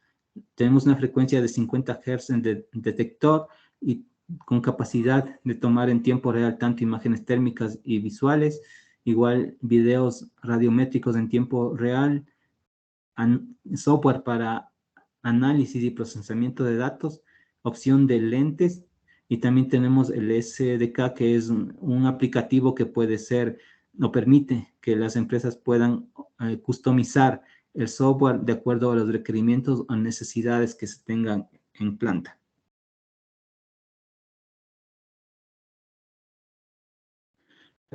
Tenemos una frecuencia de 50 Hz en detector y con capacidad de tomar en tiempo real tanto imágenes térmicas y visuales, igual videos radiométricos en tiempo real, software para análisis y procesamiento de datos, opción de lentes, y también tenemos el SDK, que es un aplicativo que puede ser, o permite que las empresas puedan customizar el software de acuerdo a los requerimientos o necesidades que se tengan en planta.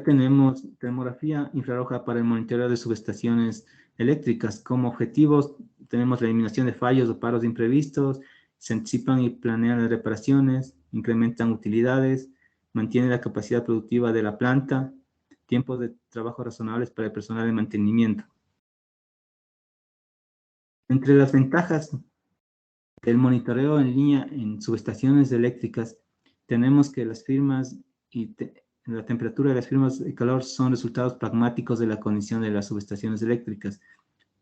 Tenemos termografía infrarroja para el monitoreo de subestaciones eléctricas. Como objetivos tenemos la eliminación de fallos o paros imprevistos, se anticipan y planean las reparaciones, incrementan utilidades, mantiene la capacidad productiva de la planta, tiempos de trabajo razonables para el personal de mantenimiento. Entre las ventajas del monitoreo en línea en subestaciones eléctricas, tenemos que las firmas y la temperatura de las firmas de calor son resultados pragmáticos de la condición de las subestaciones eléctricas.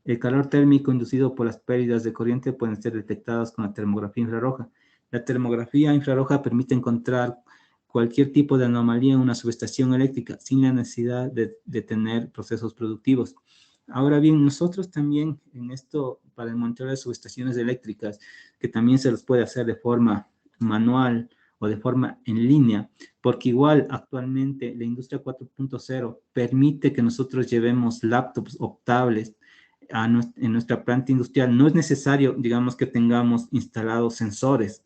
El calor térmico inducido por las pérdidas de corriente pueden ser detectados con la termografía infrarroja. La termografía infrarroja permite encontrar cualquier tipo de anomalía en una subestación eléctrica sin la necesidad de tener procesos productivos. Ahora bien, nosotros también en esto, para el monitoreo de subestaciones eléctricas, que también se los puede hacer de forma manual o de forma en línea, porque igual actualmente la industria 4.0 permite que nosotros llevemos laptops o tablets en nuestra planta industrial. No es necesario, digamos, que tengamos instalados sensores,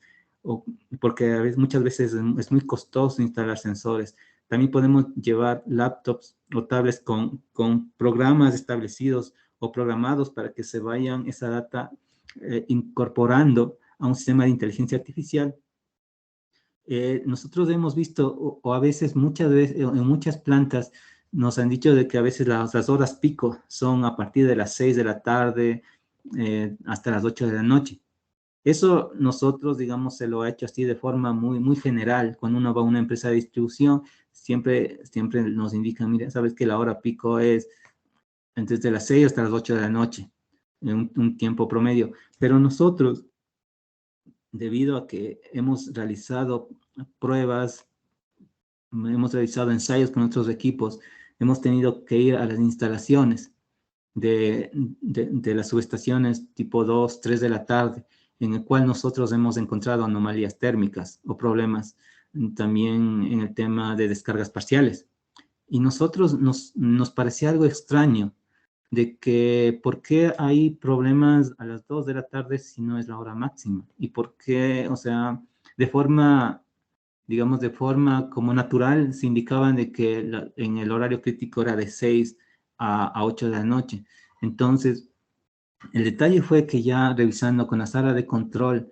porque muchas veces es muy costoso instalar sensores. También podemos llevar laptops o tablets con programas establecidos o programados para que se vayan esa data incorporando a un sistema de inteligencia artificial. Nosotros hemos visto, o a veces, muchas veces, en muchas plantas, nos han dicho de que a veces las horas pico son a partir de las 6 de la tarde hasta las 8 de la noche. Eso nosotros, digamos, se lo ha hecho así de forma muy, muy general. Cuando uno va a una empresa de distribución, siempre nos indican, mira, sabes que la hora pico es desde las 6 hasta las 8 de la noche. un tiempo promedio. Pero nosotros, debido a que hemos realizado pruebas, hemos realizado ensayos con otros equipos, hemos tenido que ir a las instalaciones de las subestaciones tipo 2, 3 de la tarde, en el cual nosotros hemos encontrado anomalías térmicas o problemas también en el tema de descargas parciales. Y nosotros nos parecía algo extraño de que por qué hay problemas a las 2 de la tarde si no es la hora máxima. Y por qué, o sea, de forma, digamos, de forma como natural se indicaban de que en el horario crítico era de 6 a 8 de la noche. Entonces, el detalle fue que ya revisando con la sala de control,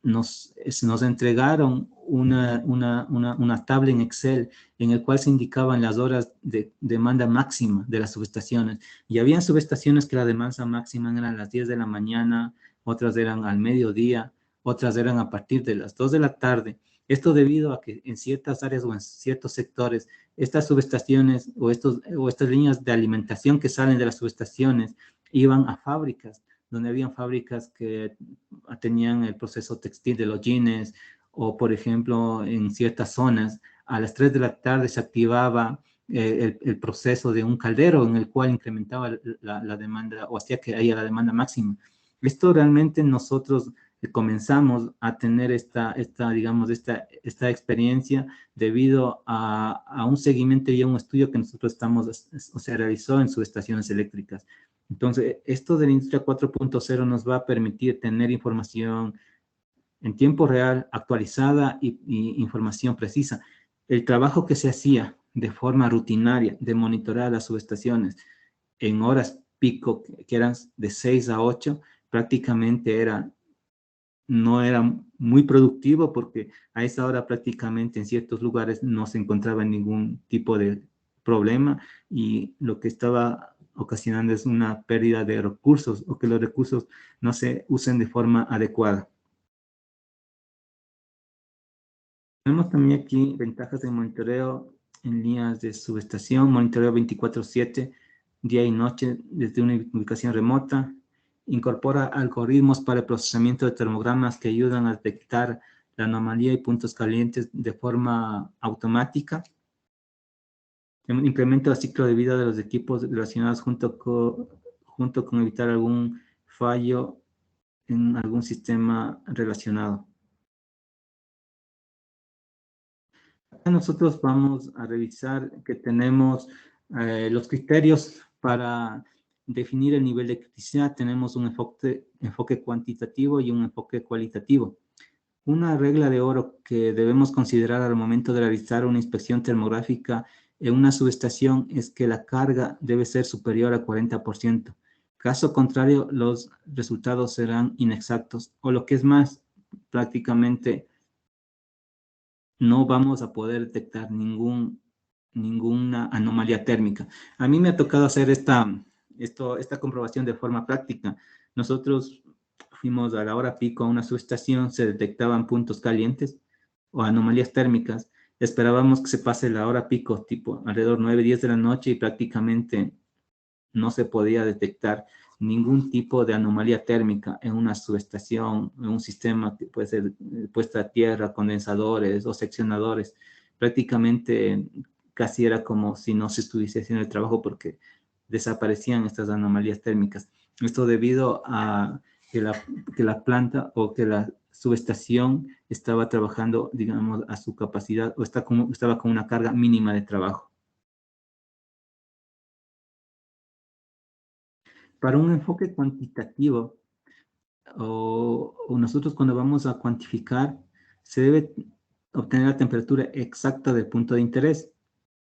nos entregaron una tabla en Excel en el cual se indicaban las horas de demanda máxima de las subestaciones. Y habían subestaciones que la demanda máxima eran las 10 de la mañana, otras eran al mediodía, otras eran a partir de las 2 de la tarde. Esto debido a que en ciertas áreas o en ciertos sectores, estas subestaciones o estas líneas de alimentación que salen de las subestaciones iban a fábricas, donde habían fábricas que tenían el proceso textil de los jeans, o por ejemplo en ciertas zonas a las 3 de la tarde se activaba el proceso de un caldero en el cual incrementaba la demanda o hacía que haya la demanda máxima. Esto realmente nosotros comenzamos a tener digamos, esta experiencia debido a un seguimiento y a un estudio que nosotros realizó en subestaciones eléctricas. Entonces, esto de la industria 4.0 nos va a permitir tener información en tiempo real, actualizada y información precisa. El trabajo que se hacía de forma rutinaria de monitorear las subestaciones en horas pico, que eran de 6 a 8, prácticamente no era muy productivo porque a esa hora prácticamente en ciertos lugares no se encontraba ningún tipo de problema y lo que estaba ocasionando es una pérdida de recursos o que los recursos no se usen de forma adecuada. Tenemos también aquí ventajas de monitoreo en líneas de subestación, monitoreo 24/7, día y noche desde una ubicación remota. Incorpora algoritmos para el procesamiento de termogramas que ayudan a detectar la anomalía y puntos calientes de forma automática. Implementa el ciclo de vida de los equipos relacionados junto con evitar algún fallo en algún sistema relacionado. Nosotros vamos a revisar que tenemos los criterios para definir el nivel de criticidad. Tenemos un enfoque cuantitativo y un enfoque cualitativo. Una regla de oro que debemos considerar al momento de realizar una inspección termográfica en una subestación es que la carga debe ser superior al 40%. Caso contrario, los resultados serán inexactos o lo que es más, prácticamente no vamos a poder detectar ninguna anomalía térmica. A mí me ha tocado hacer esta comprobación de forma práctica. Nosotros fuimos a la hora pico a una subestación, se detectaban puntos calientes o anomalías térmicas. Esperábamos que se pase la hora pico, tipo alrededor 9, 10 de la noche y prácticamente no se podía detectar ningún tipo de anomalía térmica en una subestación, en un sistema que puede ser puesta a tierra, condensadores o seccionadores. Prácticamente casi era como si no se estuviese haciendo el trabajo porque desaparecían estas anomalías térmicas. Esto debido a que la planta o que la subestación estaba trabajando, digamos, a su capacidad o estaba con una carga mínima de trabajo. Para un enfoque cuantitativo, o nosotros cuando vamos a cuantificar, se debe obtener la temperatura exacta del punto de interés.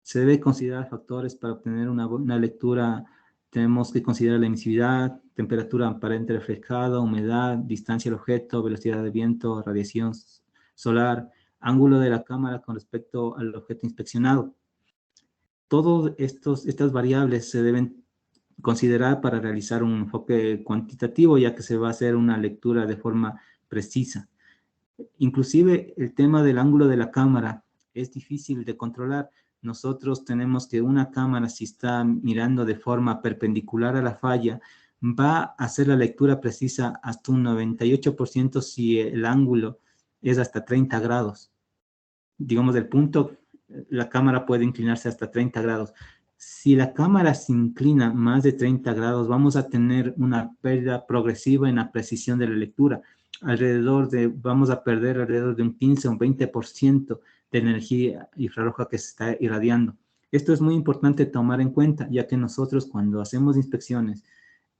Se debe considerar factores para obtener una lectura. Tenemos que considerar la emisividad, temperatura aparente reflejada, humedad, distancia al objeto, velocidad de viento, radiación solar, ángulo de la cámara con respecto al objeto inspeccionado. Todas estas variables se deben considerar para realizar un enfoque cuantitativo, ya que se va a hacer una lectura de forma precisa. Inclusive el tema del ángulo de la cámara es difícil de controlar. Nosotros tenemos que una cámara, si está mirando de forma perpendicular a la falla, va a hacer la lectura precisa hasta un 98% si el ángulo es hasta 30 grados. Digamos, del punto, la cámara puede inclinarse hasta 30 grados. Si la cámara se inclina más de 30 grados, vamos a tener una pérdida progresiva en la precisión de la lectura. Vamos a perder alrededor de un 15 o un 20% de la energía infrarroja que se está irradiando. Esto es muy importante tomar en cuenta, ya que nosotros cuando hacemos inspecciones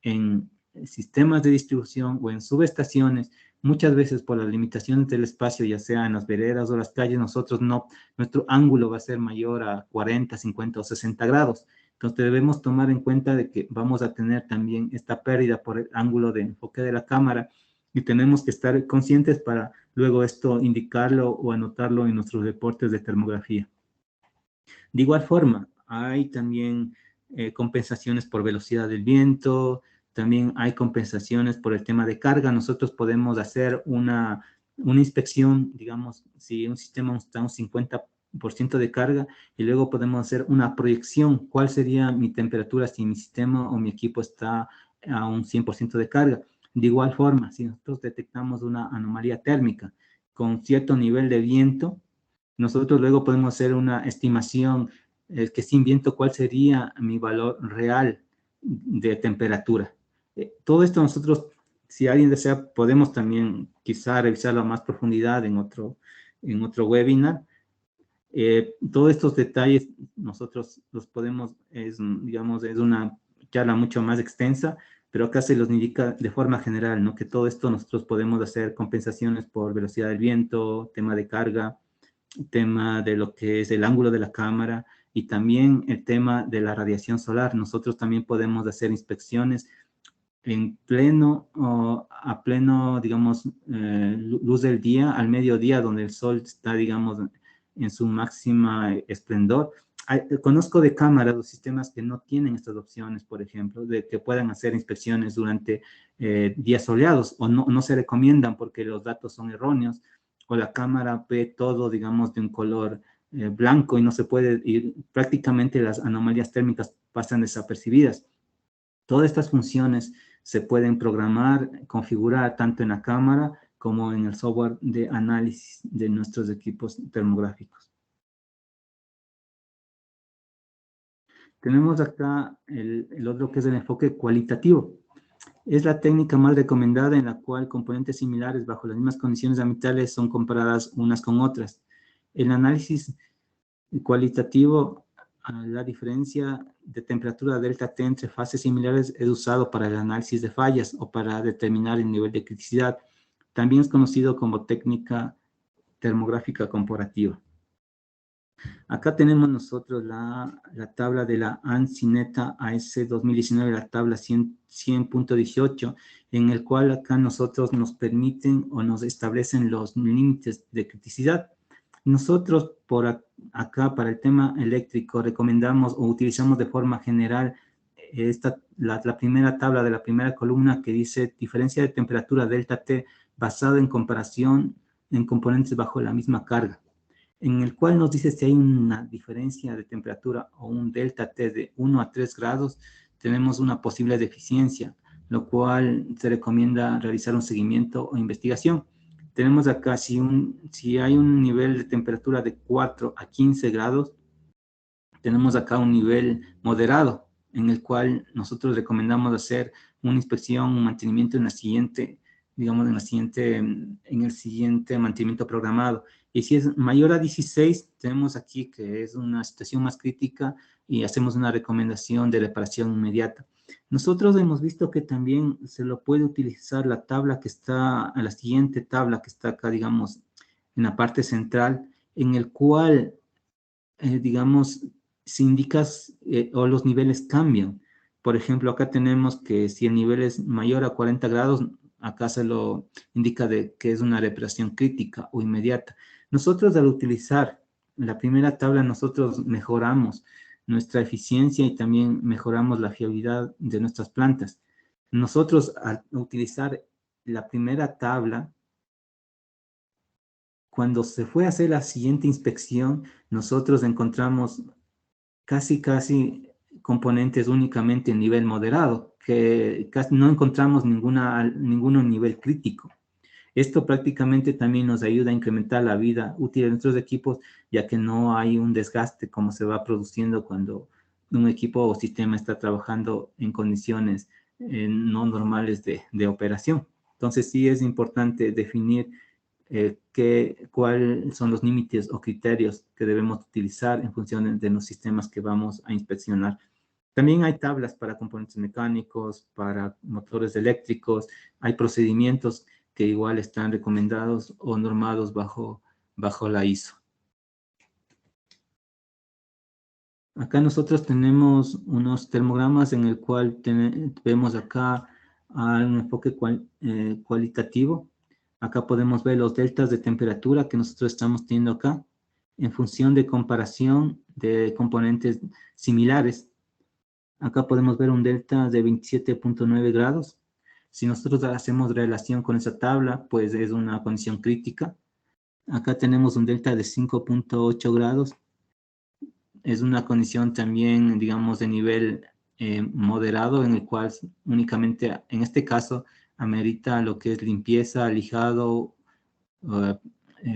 en sistemas de distribución o en subestaciones, muchas veces por las limitaciones del espacio, ya sea en las veredas o las calles, nuestro ángulo va a ser mayor a 40, 50 o 60 grados. Entonces debemos tomar en cuenta de que vamos a tener también esta pérdida por el ángulo de enfoque de la cámara y tenemos que estar conscientes para luego esto indicarlo o anotarlo en nuestros reportes de termografía. De igual forma, hay también compensaciones por velocidad del viento, también hay compensaciones por el tema de carga. Nosotros podemos hacer una inspección, digamos, si un sistema está a un 50% de carga, y luego podemos hacer una proyección. ¿Cuál sería mi temperatura si mi sistema o mi equipo está a un 100% de carga? De igual forma, si nosotros detectamos una anomalía térmica con cierto nivel de viento, nosotros luego podemos hacer una estimación que sin viento, ¿cuál sería mi valor real de temperatura? Todo esto nosotros, si alguien desea, podemos también quizá revisarlo a más profundidad en otro webinar. Todos estos detalles nosotros los podemos, digamos, es una charla mucho más extensa, pero acá se los indica de forma general, ¿no? Que todo esto nosotros podemos hacer compensaciones por velocidad del viento, tema de carga, tema de lo que es el ángulo de la cámara y también el tema de la radiación solar. Nosotros también podemos hacer inspecciones en pleno, a pleno, digamos, luz del día, al mediodía, donde el sol está, digamos, en su máxima esplendor. Conozco de cámaras los sistemas que no tienen estas opciones, por ejemplo, de que puedan hacer inspecciones durante días soleados, o no se recomiendan porque los datos son erróneos, o la cámara ve todo, digamos, de un color blanco y no se puede ir, prácticamente las anomalías térmicas pasan desapercibidas. Todas estas funciones se pueden programar, configurar tanto en la cámara como en el software de análisis de nuestros equipos termográficos. Tenemos acá el otro que es el enfoque cualitativo. Es la técnica más recomendada en la cual componentes similares bajo las mismas condiciones ambientales son comparadas unas con otras. El análisis cualitativo, la diferencia de temperatura delta T entre fases similares es usado para el análisis de fallas o para determinar el nivel de criticidad. También es conocido como técnica termográfica comparativa. Acá tenemos nosotros la tabla de la ANSI-NETA AS 2019, la tabla 100.18, en el cual acá nosotros nos permiten o nos establecen los límites de criticidad. Nosotros por acá para el tema eléctrico recomendamos o utilizamos de forma general la primera tabla de la primera columna que dice diferencia de temperatura delta T basada en comparación en componentes bajo la misma carga, en el cual nos dice si hay una diferencia de temperatura o un delta T de 1 a 3 grados, tenemos una posible deficiencia, lo cual se recomienda realizar un seguimiento o investigación. Tenemos acá, si hay un nivel de temperatura de 4 a 15 grados, tenemos acá un nivel moderado, en el cual nosotros recomendamos hacer una inspección, un mantenimiento en la siguiente, digamos, en el siguiente mantenimiento programado. Y si es mayor a 16, tenemos aquí que es una situación más crítica y hacemos una recomendación de reparación inmediata. Nosotros hemos visto que también se lo puede utilizar la tabla que está, a la siguiente tabla que está acá, digamos, en la parte central, en el cual, digamos, se indica o los niveles cambian. Por ejemplo, acá tenemos que si el nivel es mayor a 40 grados, acá se lo indica de que es una reparación crítica o inmediata. Nosotros al utilizar la primera tabla, nosotros mejoramos nuestra eficiencia y también mejoramos la fiabilidad de nuestras plantas. Nosotros al utilizar la primera tabla, cuando se fue a hacer la siguiente inspección, nosotros encontramos casi componentes únicamente en nivel moderado, que casi no encontramos ningún nivel crítico. Esto prácticamente también nos ayuda a incrementar la vida útil de nuestros equipos, ya que no hay un desgaste como se va produciendo cuando un equipo o sistema está trabajando en condiciones no normales de operación. Entonces sí es importante definir cuáles son los límites o criterios que debemos utilizar en función de los sistemas que vamos a inspeccionar. También hay tablas para componentes mecánicos, para motores eléctricos, hay procedimientos que igual están recomendados o normados bajo la ISO. Acá nosotros tenemos unos termogramas en el cual vemos acá un enfoque cualitativo. Acá podemos ver los deltas de temperatura que nosotros estamos teniendo acá en función de comparación de componentes similares. Acá podemos ver un delta de 27.9 grados. Si nosotros hacemos relación con esa tabla, pues es una condición crítica. Acá tenemos un delta de 5.8 grados. Es una condición también, digamos, de nivel moderado, en el cual únicamente, en este caso, amerita lo que es limpieza, lijado,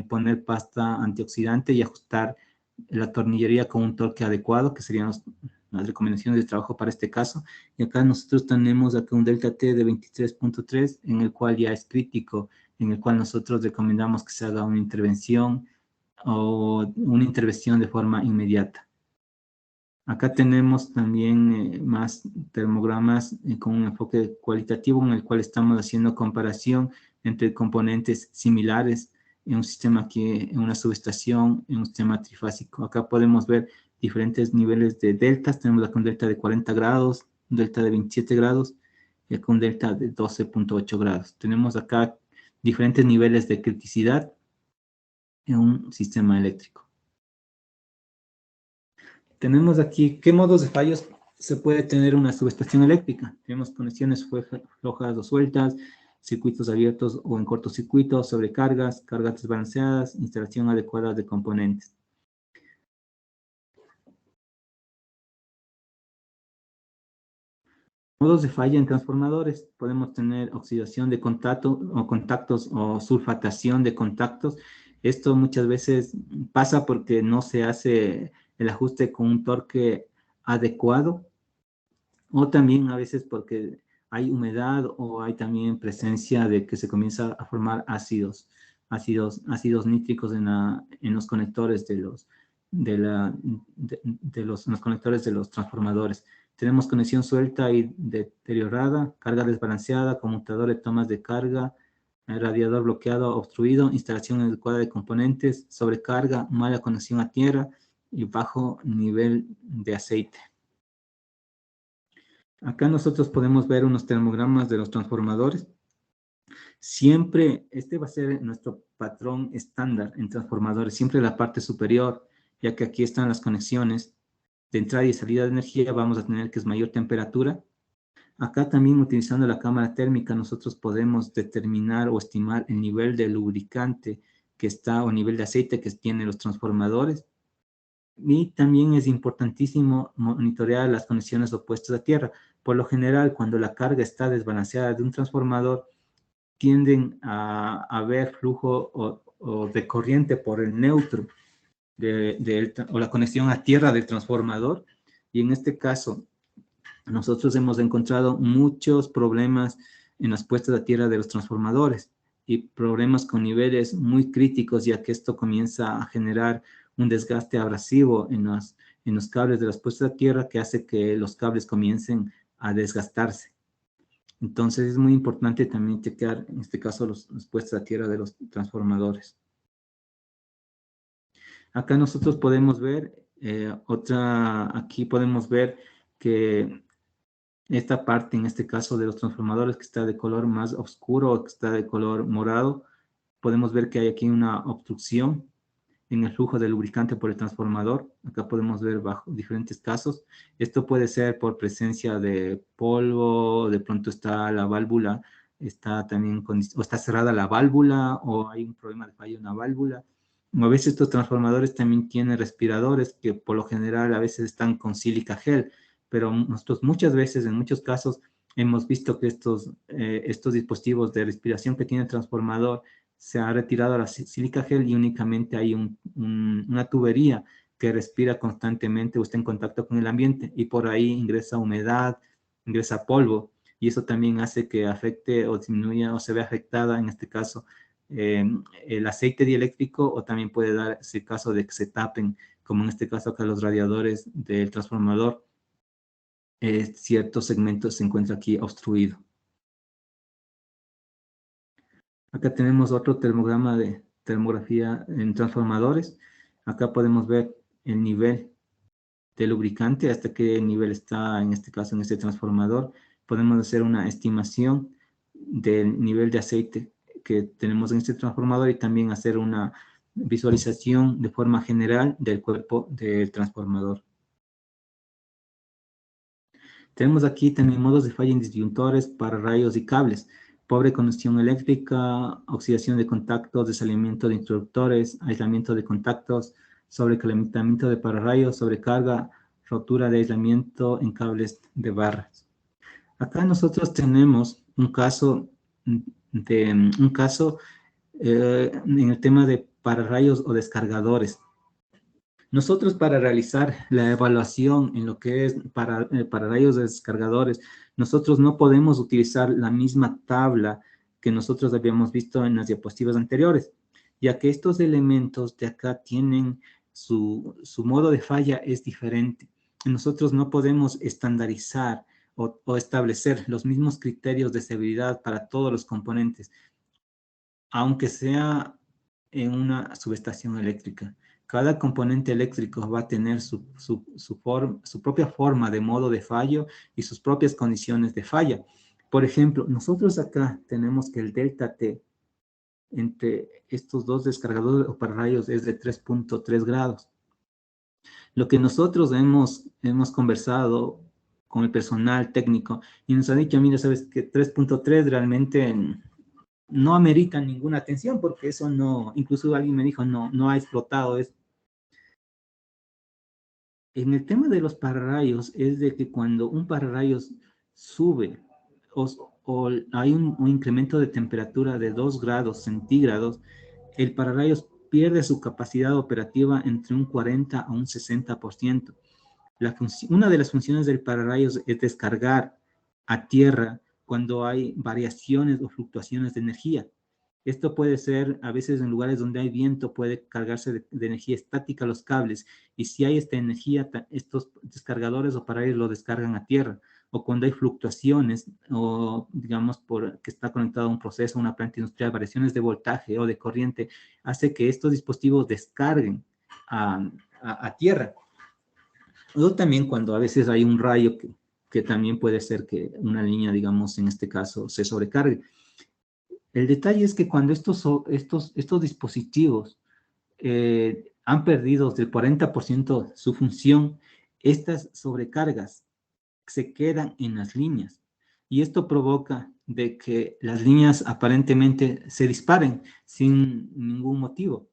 poner pasta antioxidante y ajustar la tornillería con un torque adecuado, que serían las recomendaciones de trabajo para este caso. Y acá nosotros tenemos acá un delta T de 23.3, en el cual ya es crítico, en el cual nosotros recomendamos que se haga una intervención o una intervención de forma inmediata. Acá tenemos también más termogramas con un enfoque cualitativo en el cual estamos haciendo comparación entre componentes similares en un sistema en una subestación, en un sistema trifásico. Acá podemos ver diferentes niveles de deltas. Tenemos acá un delta de 40 grados, un delta de 27 grados y acá un delta de 12.8 grados. Tenemos acá diferentes niveles de criticidad en un sistema eléctrico. Tenemos aquí qué modos de fallos se puede tener una subestación eléctrica. Tenemos conexiones flojas o sueltas, circuitos abiertos o en cortocircuito, sobrecargas, cargas desbalanceadas, instalación adecuada de componentes. Modos de falla en transformadores. Podemos tener oxidación de contactos o sulfatación de contactos. Esto muchas veces pasa porque no se hace el ajuste con un torque adecuado, o también a veces porque hay humedad o hay también presencia de que se comienza a formar ácidos nítricos en los conectores los conectores de los transformadores. Tenemos conexión suelta y deteriorada, carga desbalanceada, conmutador de tomas de carga, radiador bloqueado, obstruido, instalación adecuada de componentes, sobrecarga, mala conexión a tierra y bajo nivel de aceite. Acá nosotros podemos ver unos termogramas de los transformadores. Siempre, este va a ser nuestro patrón estándar en transformadores, siempre la parte superior, ya que aquí están las conexiones de entrada y salida de energía, vamos a tener que es mayor temperatura. Acá también utilizando la cámara térmica nosotros podemos determinar o estimar el nivel de lubricante que está o nivel de aceite que tienen los transformadores. Y también es importantísimo monitorear las conexiones opuestas a tierra. Por lo general, cuando la carga está desbalanceada de un transformador, tienden a haber flujo o de corriente por el neutro o la conexión a tierra del transformador. Y en este caso, nosotros hemos encontrado muchos problemas en las puestas a tierra de los transformadores y problemas con niveles muy críticos, ya que esto comienza a generar un desgaste abrasivo en los cables de las puestas a tierra que hace que los cables comiencen a desgastarse. Entonces es muy importante también chequear, en este caso, las puestas a tierra de los transformadores. Acá nosotros podemos ver, aquí podemos ver que esta parte, en este caso de los transformadores, que está de color más oscuro o que está de color morado, podemos ver que hay aquí una obstrucción en el flujo de lubricante por el transformador. Acá podemos ver bajo diferentes casos. Esto puede ser por presencia de polvo, de pronto está la válvula, está también o está cerrada la válvula, o hay un problema de fallo en la válvula. A veces estos transformadores también tienen respiradores que por lo general a veces están con sílica gel, pero nosotros muchas veces, en muchos casos, hemos visto que estos dispositivos de respiración que tiene el transformador se ha retirado la sílica gel y únicamente hay una tubería que respira constantemente o está en contacto con el ambiente y por ahí ingresa humedad, ingresa polvo y eso también hace que afecte o disminuya o se vea afectada en este caso el aceite dieléctrico o también puede darse el caso de que se tapen, como en este caso acá los radiadores del transformador, ciertos segmentos se encuentra aquí obstruido. Acá tenemos otro termograma de termografía en transformadores. Acá podemos ver el nivel de lubricante, hasta qué nivel está, en este caso, en este transformador. Podemos hacer una estimación del nivel de aceite que tenemos en este transformador y también hacer una visualización de forma general del cuerpo del transformador. Tenemos aquí también modos de falla en disyuntores, pararrayos y cables. Pobre conducción eléctrica, oxidación de contactos, desaliniamiento de interruptores, aislamiento de contactos, sobrecalentamiento de pararrayos, sobrecarga, rotura de aislamiento en cables de barras. Acá nosotros tenemos un caso en el tema de pararrayos o descargadores. Nosotros para realizar la evaluación en lo que es para rayos descargadores, nosotros no podemos utilizar la misma tabla que nosotros habíamos visto en las diapositivas anteriores, ya que estos elementos de acá tienen su modo de falla es diferente. Nosotros no podemos estandarizar o establecer los mismos criterios de seguridad para todos los componentes, aunque sea en una subestación eléctrica. Cada componente eléctrico va a tener su propia forma de modo de fallo y sus propias condiciones de falla. Por ejemplo, nosotros acá tenemos que el delta T entre estos dos descargadores o pararrayos es de 3.3 grados. Lo que nosotros hemos conversado con el personal técnico y nos ha dicho, mira, sabes que 3.3 realmente no ameritan ninguna atención porque eso no, incluso alguien me dijo, no ha explotado eso. En el tema de los pararrayos es de que cuando un pararrayos sube o hay un incremento de temperatura de 2 grados centígrados, el pararrayos pierde su capacidad operativa entre un 40 a un 60%. Una de las funciones del pararrayos es descargar a tierra cuando hay variaciones o fluctuaciones de energía. Esto puede ser, a veces en lugares donde hay viento, puede cargarse de energía estática los cables, y si hay esta energía, estos descargadores o pararrayos lo descargan a tierra, o cuando hay fluctuaciones, o digamos que está conectado a un proceso, una planta industrial, variaciones de voltaje o de corriente, hace que estos dispositivos descarguen a tierra. O también cuando a veces hay un rayo que también puede ser que una línea, digamos, en este caso, se sobrecargue. El detalle es que cuando estos dispositivos han perdido del 40% su función, estas sobrecargas se quedan en las líneas. Y esto provoca de que las líneas aparentemente se disparen sin ningún motivo.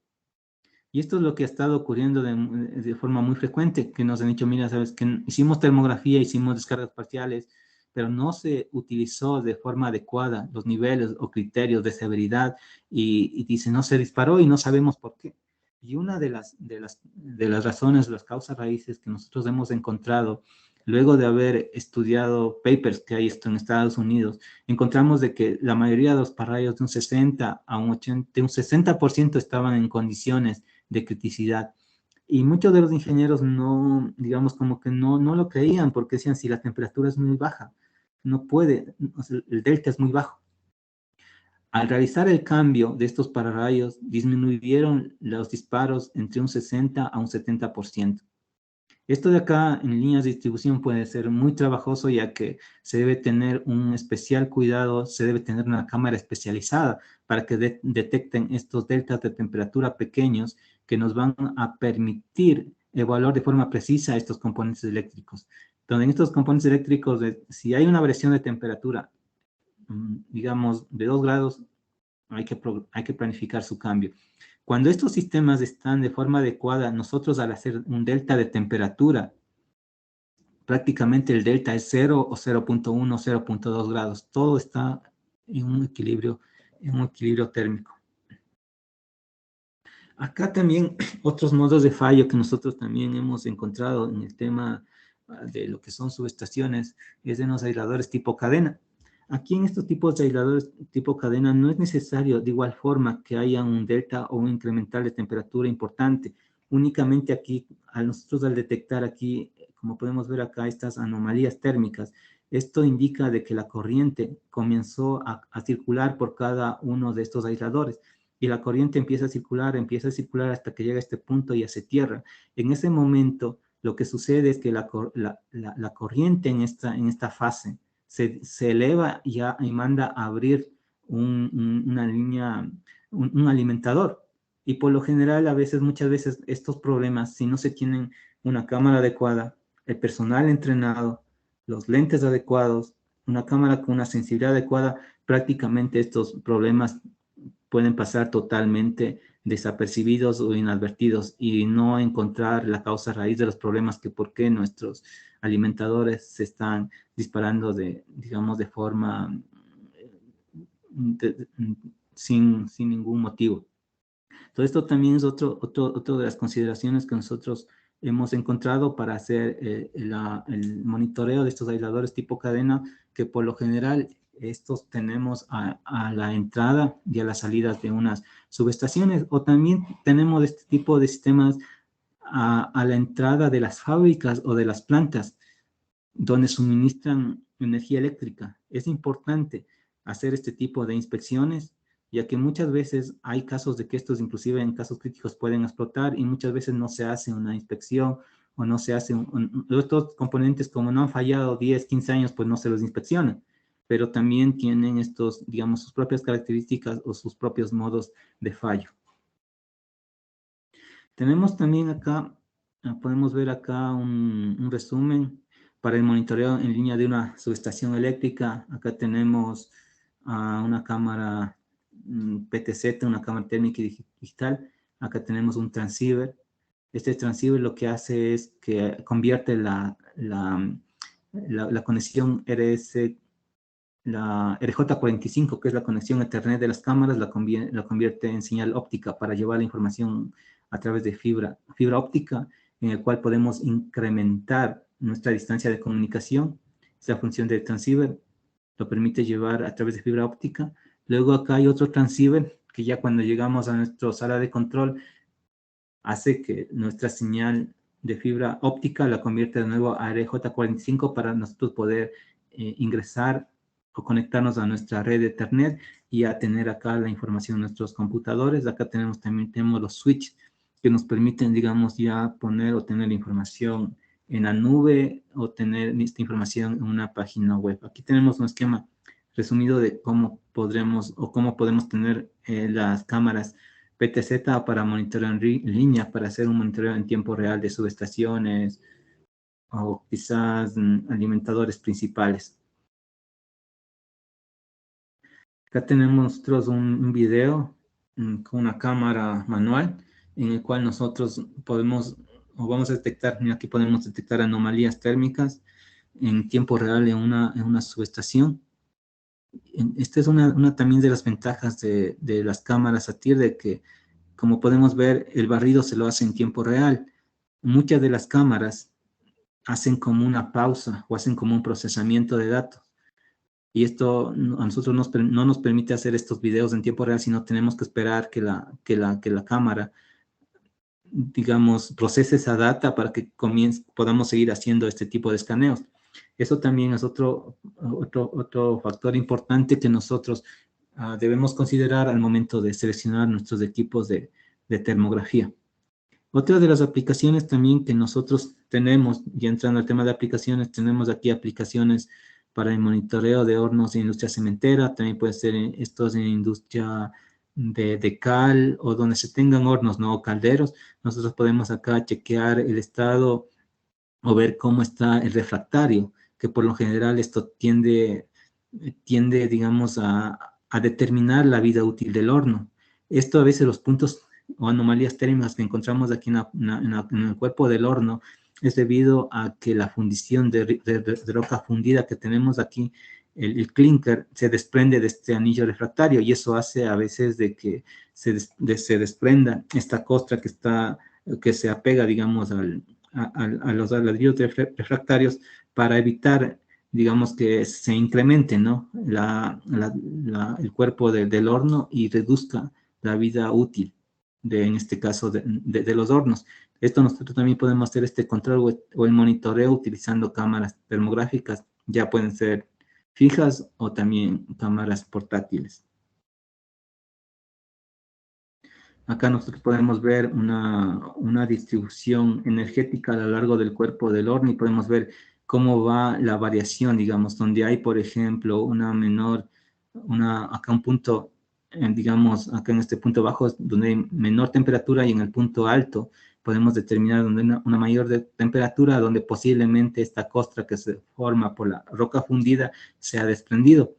Y esto es lo que ha estado ocurriendo de forma muy frecuente, que nos han dicho, mira, sabes que hicimos termografía, hicimos descargas parciales, pero no se utilizó de forma adecuada los niveles o criterios de severidad y dice, no se disparó y no sabemos por qué. Y una de las razones, las causas raíces que nosotros hemos encontrado, luego de haber estudiado papers que hay esto en Estados Unidos, encontramos de que la mayoría de los pararrayos de un 60 a un 80, de un 60% estaban en condiciones de criticidad. Y muchos de los ingenieros no, digamos, como que no lo creían porque decían, si la temperatura es muy baja, no puede, o sea, el delta es muy bajo. Al realizar el cambio de estos pararrayos, disminuyeron los disparos entre un 60 a un 70%. Esto de acá en líneas de distribución puede ser muy trabajoso ya que se debe tener un especial cuidado, se debe tener una cámara especializada para que detecten estos deltas de temperatura pequeños que nos van a permitir evaluar de forma precisa estos componentes eléctricos. Donde en estos componentes eléctricos, si hay una variación de temperatura, digamos, de 2 grados, hay que planificar su cambio. Cuando estos sistemas están de forma adecuada, nosotros al hacer un delta de temperatura prácticamente el delta es 0 o 0.1, 0.2 grados. Todo está en un equilibrio térmico. Acá también otros modos de fallo que nosotros también hemos encontrado en el tema de lo que son subestaciones es en los aisladores tipo cadena. Aquí en estos tipos de aisladores tipo cadena no es necesario de igual forma que haya un delta o un incremental de temperatura importante. Únicamente aquí, nosotros al detectar aquí, como podemos ver acá, estas anomalías térmicas, esto indica de que la corriente comenzó a circular por cada uno de estos aisladores y la corriente empieza a circular hasta que llega a este punto y hace tierra. En ese momento, lo que sucede es que la corriente en esta fase se eleva y manda a abrir una línea, un alimentador. Y por lo general, muchas veces, estos problemas, si no se tienen una cámara adecuada, el personal entrenado, los lentes adecuados, una cámara con una sensibilidad adecuada, prácticamente estos problemas pueden pasar totalmente desapercibidos o inadvertidos y no encontrar la causa raíz de los problemas que por qué nuestros alimentadores se están disparando digamos, de forma sin ningún motivo. Todo esto también es otro de las consideraciones que nosotros hemos encontrado para hacer el monitoreo de estos aisladores tipo cadena, que por lo general estos tenemos a la entrada y a las salidas de unas subestaciones, o también tenemos este tipo de sistemas a la entrada de las fábricas o de las plantas donde suministran energía eléctrica. Es importante hacer este tipo de inspecciones, ya que muchas veces hay casos de que estos, inclusive en casos críticos, pueden explotar y muchas veces no se hace una inspección o no se hace estos componentes, como no han fallado 10, 15 años, pues no se los inspeccionan, pero también tienen estos, digamos, sus propias características o sus propios modos de fallo. Tenemos también acá, podemos ver acá un resumen para el monitoreo en línea de una subestación eléctrica. Acá tenemos una cámara PTZ, una cámara térmica y digital. Acá tenemos un transceiver. Este transceiver lo que hace es que convierte la conexión la RJ45, que es la conexión Ethernet de las cámaras, la convierte en señal óptica para llevar la información a través de fibra óptica, en el cual podemos incrementar nuestra distancia de comunicación. Es la función del transceiver, lo permite llevar a través de fibra óptica. Luego acá hay otro transceiver que ya cuando llegamos a nuestra sala de control hace que nuestra señal de fibra óptica la convierte de nuevo a RJ45 para nosotros poder ingresar o conectarnos a nuestra red de Ethernet y a tener acá la información de nuestros computadores. Acá también tenemos los switches que nos permiten, digamos, ya poner o tener la información en la nube o tener esta información en una página web. Aquí tenemos un esquema resumido de cómo podemos tener las cámaras PTZ para monitoreo en línea, para hacer un monitoreo en tiempo real de subestaciones o quizás alimentadores principales. Acá tenemos nosotros un video con una cámara manual en el cual nosotros vamos a detectar, aquí podemos detectar anomalías térmicas en tiempo real en una subestación. Esta es una también de las ventajas de las cámaras SATIR, de que, como podemos ver, el barrido se lo hace en tiempo real. Muchas de las cámaras hacen como una pausa o hacen como un procesamiento de datos. Y esto a nosotros no nos permite hacer estos videos en tiempo real, sino tenemos que esperar que la cámara, digamos, procese esa data para que podamos seguir haciendo este tipo de escaneos. Eso también es otro factor importante que nosotros debemos considerar al momento de seleccionar nuestros equipos de termografía. Otra de las aplicaciones también que nosotros tenemos, ya entrando al tema de aplicaciones, tenemos aquí aplicaciones para el monitoreo de hornos en industria cementera, también puede ser estos en industria de cal o donde se tengan hornos, ¿no? O calderos. Nosotros podemos acá chequear el estado o ver cómo está el refractario, que por lo general esto tiende digamos, a determinar la vida útil del horno. Esto a veces los puntos o anomalías térmicas que encontramos aquí en el cuerpo del horno es debido a que la fundición de roca fundida que tenemos aquí, el clinker, se desprende de este anillo refractario y eso hace a veces de que se desprenda esta costra que se apega, digamos, a los ladrillos refractarios para evitar, digamos, que se incremente, ¿no? El cuerpo del horno y reduzca la vida útil en este caso, de los hornos. Esto nosotros también podemos hacer este control o el monitoreo utilizando cámaras termográficas, ya pueden ser fijas o también cámaras portátiles. Acá nosotros podemos ver una distribución energética a lo largo del cuerpo del horno y podemos ver cómo va la variación, digamos, donde hay, por ejemplo, acá un punto, digamos, acá en este punto bajo, donde hay menor temperatura y en el punto alto podemos determinar donde hay una mayor temperatura, donde posiblemente esta costra que se forma por la roca fundida se ha desprendido.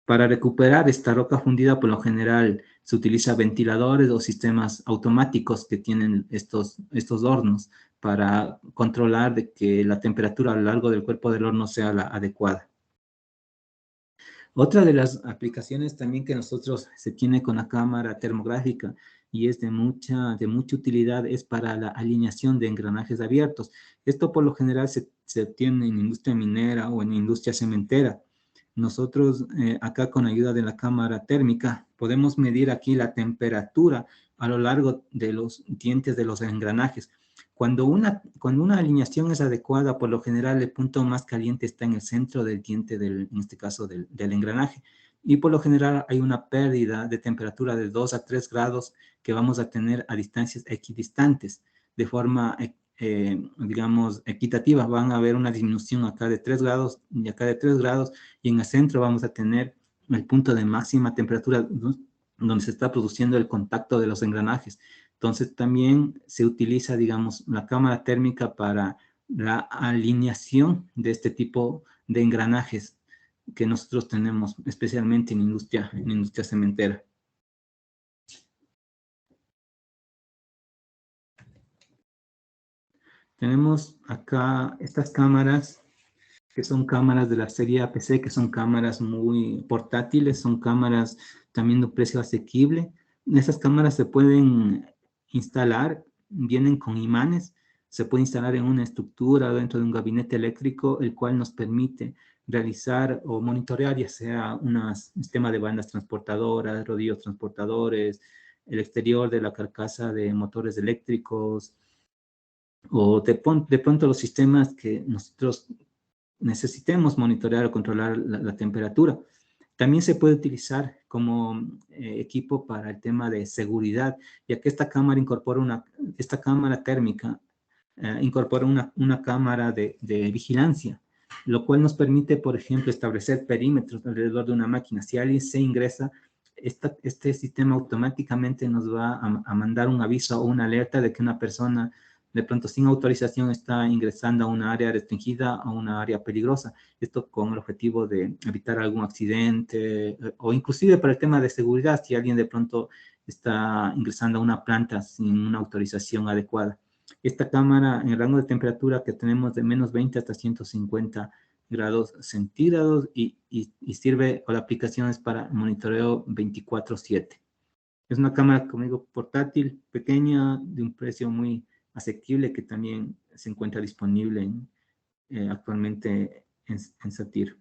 Para recuperar esta roca fundida, por lo general, se utiliza ventiladores o sistemas automáticos que tienen estos hornos para controlar de que la temperatura a lo largo del cuerpo del horno sea la adecuada. Otra de las aplicaciones también que nosotros se tiene con la cámara termográfica y es de mucha utilidad es para la alineación de engranajes abiertos. Esto por lo general se obtiene en industria minera o en industria cementera. Nosotros acá con ayuda de la cámara térmica podemos medir aquí la temperatura a lo largo de los dientes de los engranajes. Cuando una alineación es adecuada, por lo general el punto más caliente está en el centro del diente, en este caso del engranaje. Y por lo general hay una pérdida de temperatura de 2 a 3 grados que vamos a tener a distancias equidistantes. De forma, digamos, equitativa, van a haber una disminución acá de 3 grados y acá de 3 grados. Y en el centro vamos a tener el punto de máxima temperatura donde se está produciendo el contacto de los engranajes. Entonces también se utiliza, digamos, la cámara térmica para la alineación de este tipo de engranajes que nosotros tenemos, especialmente en industria cementera. Tenemos acá estas cámaras que son cámaras de la serie APC, que son cámaras muy portátiles, son cámaras también de un precio asequible. Esas cámaras se pueden instalar, vienen con imanes, se puede instalar en una estructura dentro de un gabinete eléctrico, el cual nos permite realizar o monitorear ya sea un sistema de bandas transportadoras, rodillos transportadores, el exterior de la carcasa de motores eléctricos, o de pronto los sistemas que nosotros necesitemos monitorear o controlar la temperatura. También se puede utilizar como equipo para el tema de seguridad, ya que esta cámara esta cámara térmica incorpora una cámara de vigilancia, lo cual nos permite, por ejemplo, establecer perímetros alrededor de una máquina. Si alguien se ingresa, este sistema automáticamente nos va a mandar un aviso o una alerta de que una persona de pronto sin autorización está ingresando a una área restringida, a una área peligrosa. Esto con el objetivo de evitar algún accidente o inclusive para el tema de seguridad, si alguien de pronto está ingresando a una planta sin una autorización adecuada. Esta cámara en el rango de temperatura que tenemos de menos 20 hasta 150 grados centígrados y sirve o la aplicación es para monitoreo 24/7. Es una cámara, como digo, portátil, pequeña, de un precio muy asequible que también se encuentra disponible actualmente en Satir.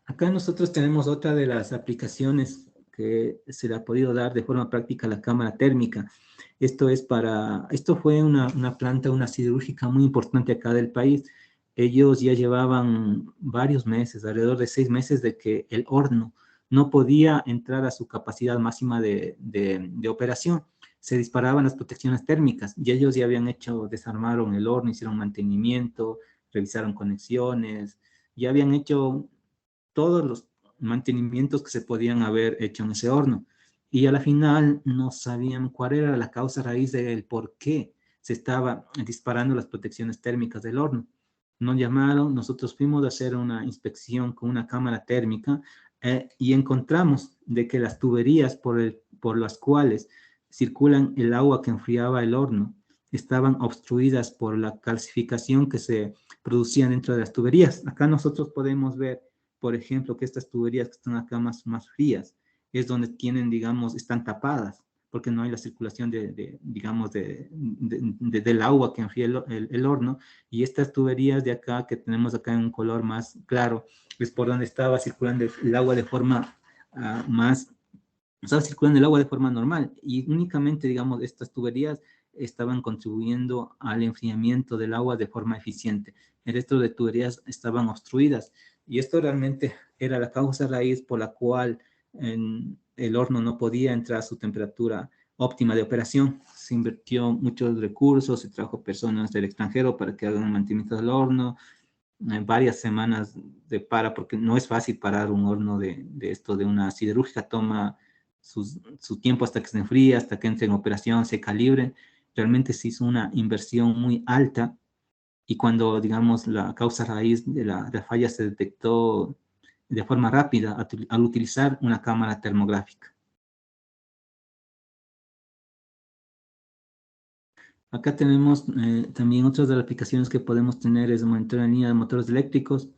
Acá nosotros tenemos otra de las aplicaciones que se le ha podido dar de forma práctica a la cámara térmica. Esto fue una planta, una siderúrgica muy importante acá del país. Ellos ya llevaban varios meses, alrededor de 6 meses, de que el horno no podía entrar a su capacidad máxima de operación. Se disparaban las protecciones térmicas y ellos ya desarmaron el horno, hicieron mantenimiento, revisaron conexiones, ya habían hecho todos los mantenimientos que se podían haber hecho en ese horno. Y a la final no sabían cuál era la causa raíz del por qué se estaba disparando las protecciones térmicas del horno. Nos llamaron, nosotros fuimos a hacer una inspección con una cámara térmica y encontramos de que las tuberías por las cuales circulan el agua que enfriaba el horno estaban obstruidas por la calcificación que se producía dentro de las tuberías. Acá nosotros podemos ver, por ejemplo, que estas tuberías que están acá más frías, es donde tienen, digamos, están tapadas, porque no hay la circulación digamos, del agua que enfría el horno, y estas tuberías de acá, que tenemos acá en un color más claro, es por donde estaba circulando el agua de forma estaba circulando el agua de forma normal, y únicamente, digamos, estas tuberías estaban contribuyendo al enfriamiento del agua de forma eficiente. El resto de tuberías estaban obstruidas, y esto realmente era la causa raíz por la cual el horno no podía entrar a su temperatura óptima de operación. Se invirtió muchos recursos, se trajo personas del extranjero para que hagan el mantenimiento del horno, varias semanas porque no es fácil parar un horno de esto, de una siderúrgica, toma su tiempo hasta que se enfríe, hasta que entre en operación, se calibre. Realmente se hizo una inversión muy alta, y cuando, digamos, la causa raíz de la falla se detectó de forma rápida al utilizar una cámara termográfica. Acá tenemos también otras de las aplicaciones que podemos tener, es monitoreo en línea de motores eléctricos.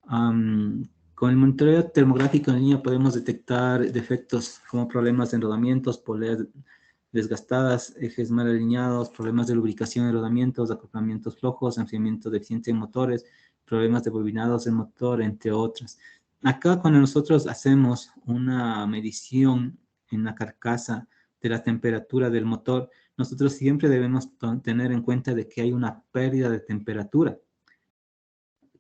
Con el monitoreo termográfico en línea podemos detectar defectos como problemas de enrodamientos, poleas desgastadas, ejes mal alineados, problemas de lubricación en rodamientos, acoplamientos flojos, enfriamiento deficiente en motores, problemas de bobinados del motor, entre otras. Acá, cuando nosotros hacemos una medición en la carcasa de la temperatura del motor, nosotros siempre debemos tener en cuenta de que hay una pérdida de temperatura,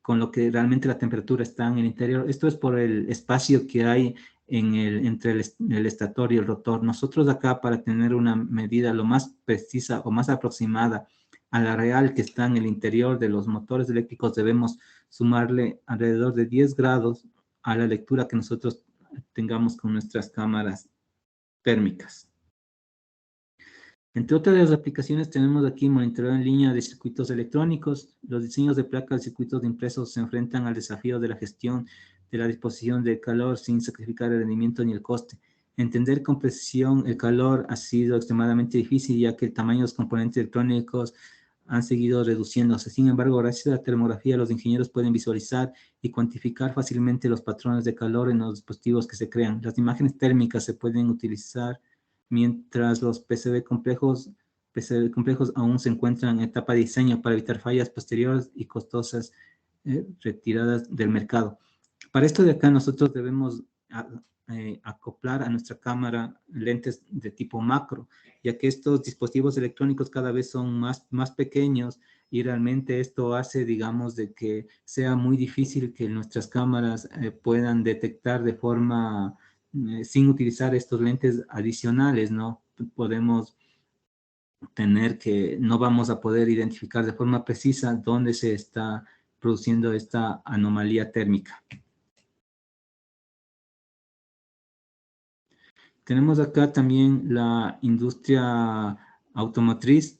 con lo que realmente la temperatura está en el interior. Esto es por el espacio que hay entre el estator y el rotor. Nosotros acá, para tener una medida lo más precisa o más aproximada a la real que está en el interior de los motores eléctricos, debemos sumarle alrededor de 10 grados a la lectura que nosotros tengamos con nuestras cámaras térmicas. Entre otras de las aplicaciones tenemos aquí monitoreo en línea de circuitos electrónicos. Los diseños de placas de circuitos de impresos se enfrentan al desafío de la gestión de la disposición del calor sin sacrificar el rendimiento ni el coste. Entender con precisión el calor ha sido extremadamente difícil, ya que el tamaño de los componentes electrónicos han seguido reduciéndose. Sin embargo, gracias a la termografía, los ingenieros pueden visualizar y cuantificar fácilmente los patrones de calor en los dispositivos que se crean. Las imágenes térmicas se pueden utilizar mientras los PCB complejos aún se encuentran en etapa de diseño, para evitar fallas posteriores y costosas retiradas del mercado. Para esto de acá, nosotros debemos acoplar a nuestra cámara lentes de tipo macro, ya que estos dispositivos electrónicos cada vez son más pequeños, y realmente esto hace, digamos, de que sea muy difícil que nuestras cámaras puedan detectar de forma sin utilizar estos lentes adicionales, ¿no? Podemos no vamos a poder identificar de forma precisa dónde se está produciendo esta anomalía térmica. Tenemos acá también la industria automotriz.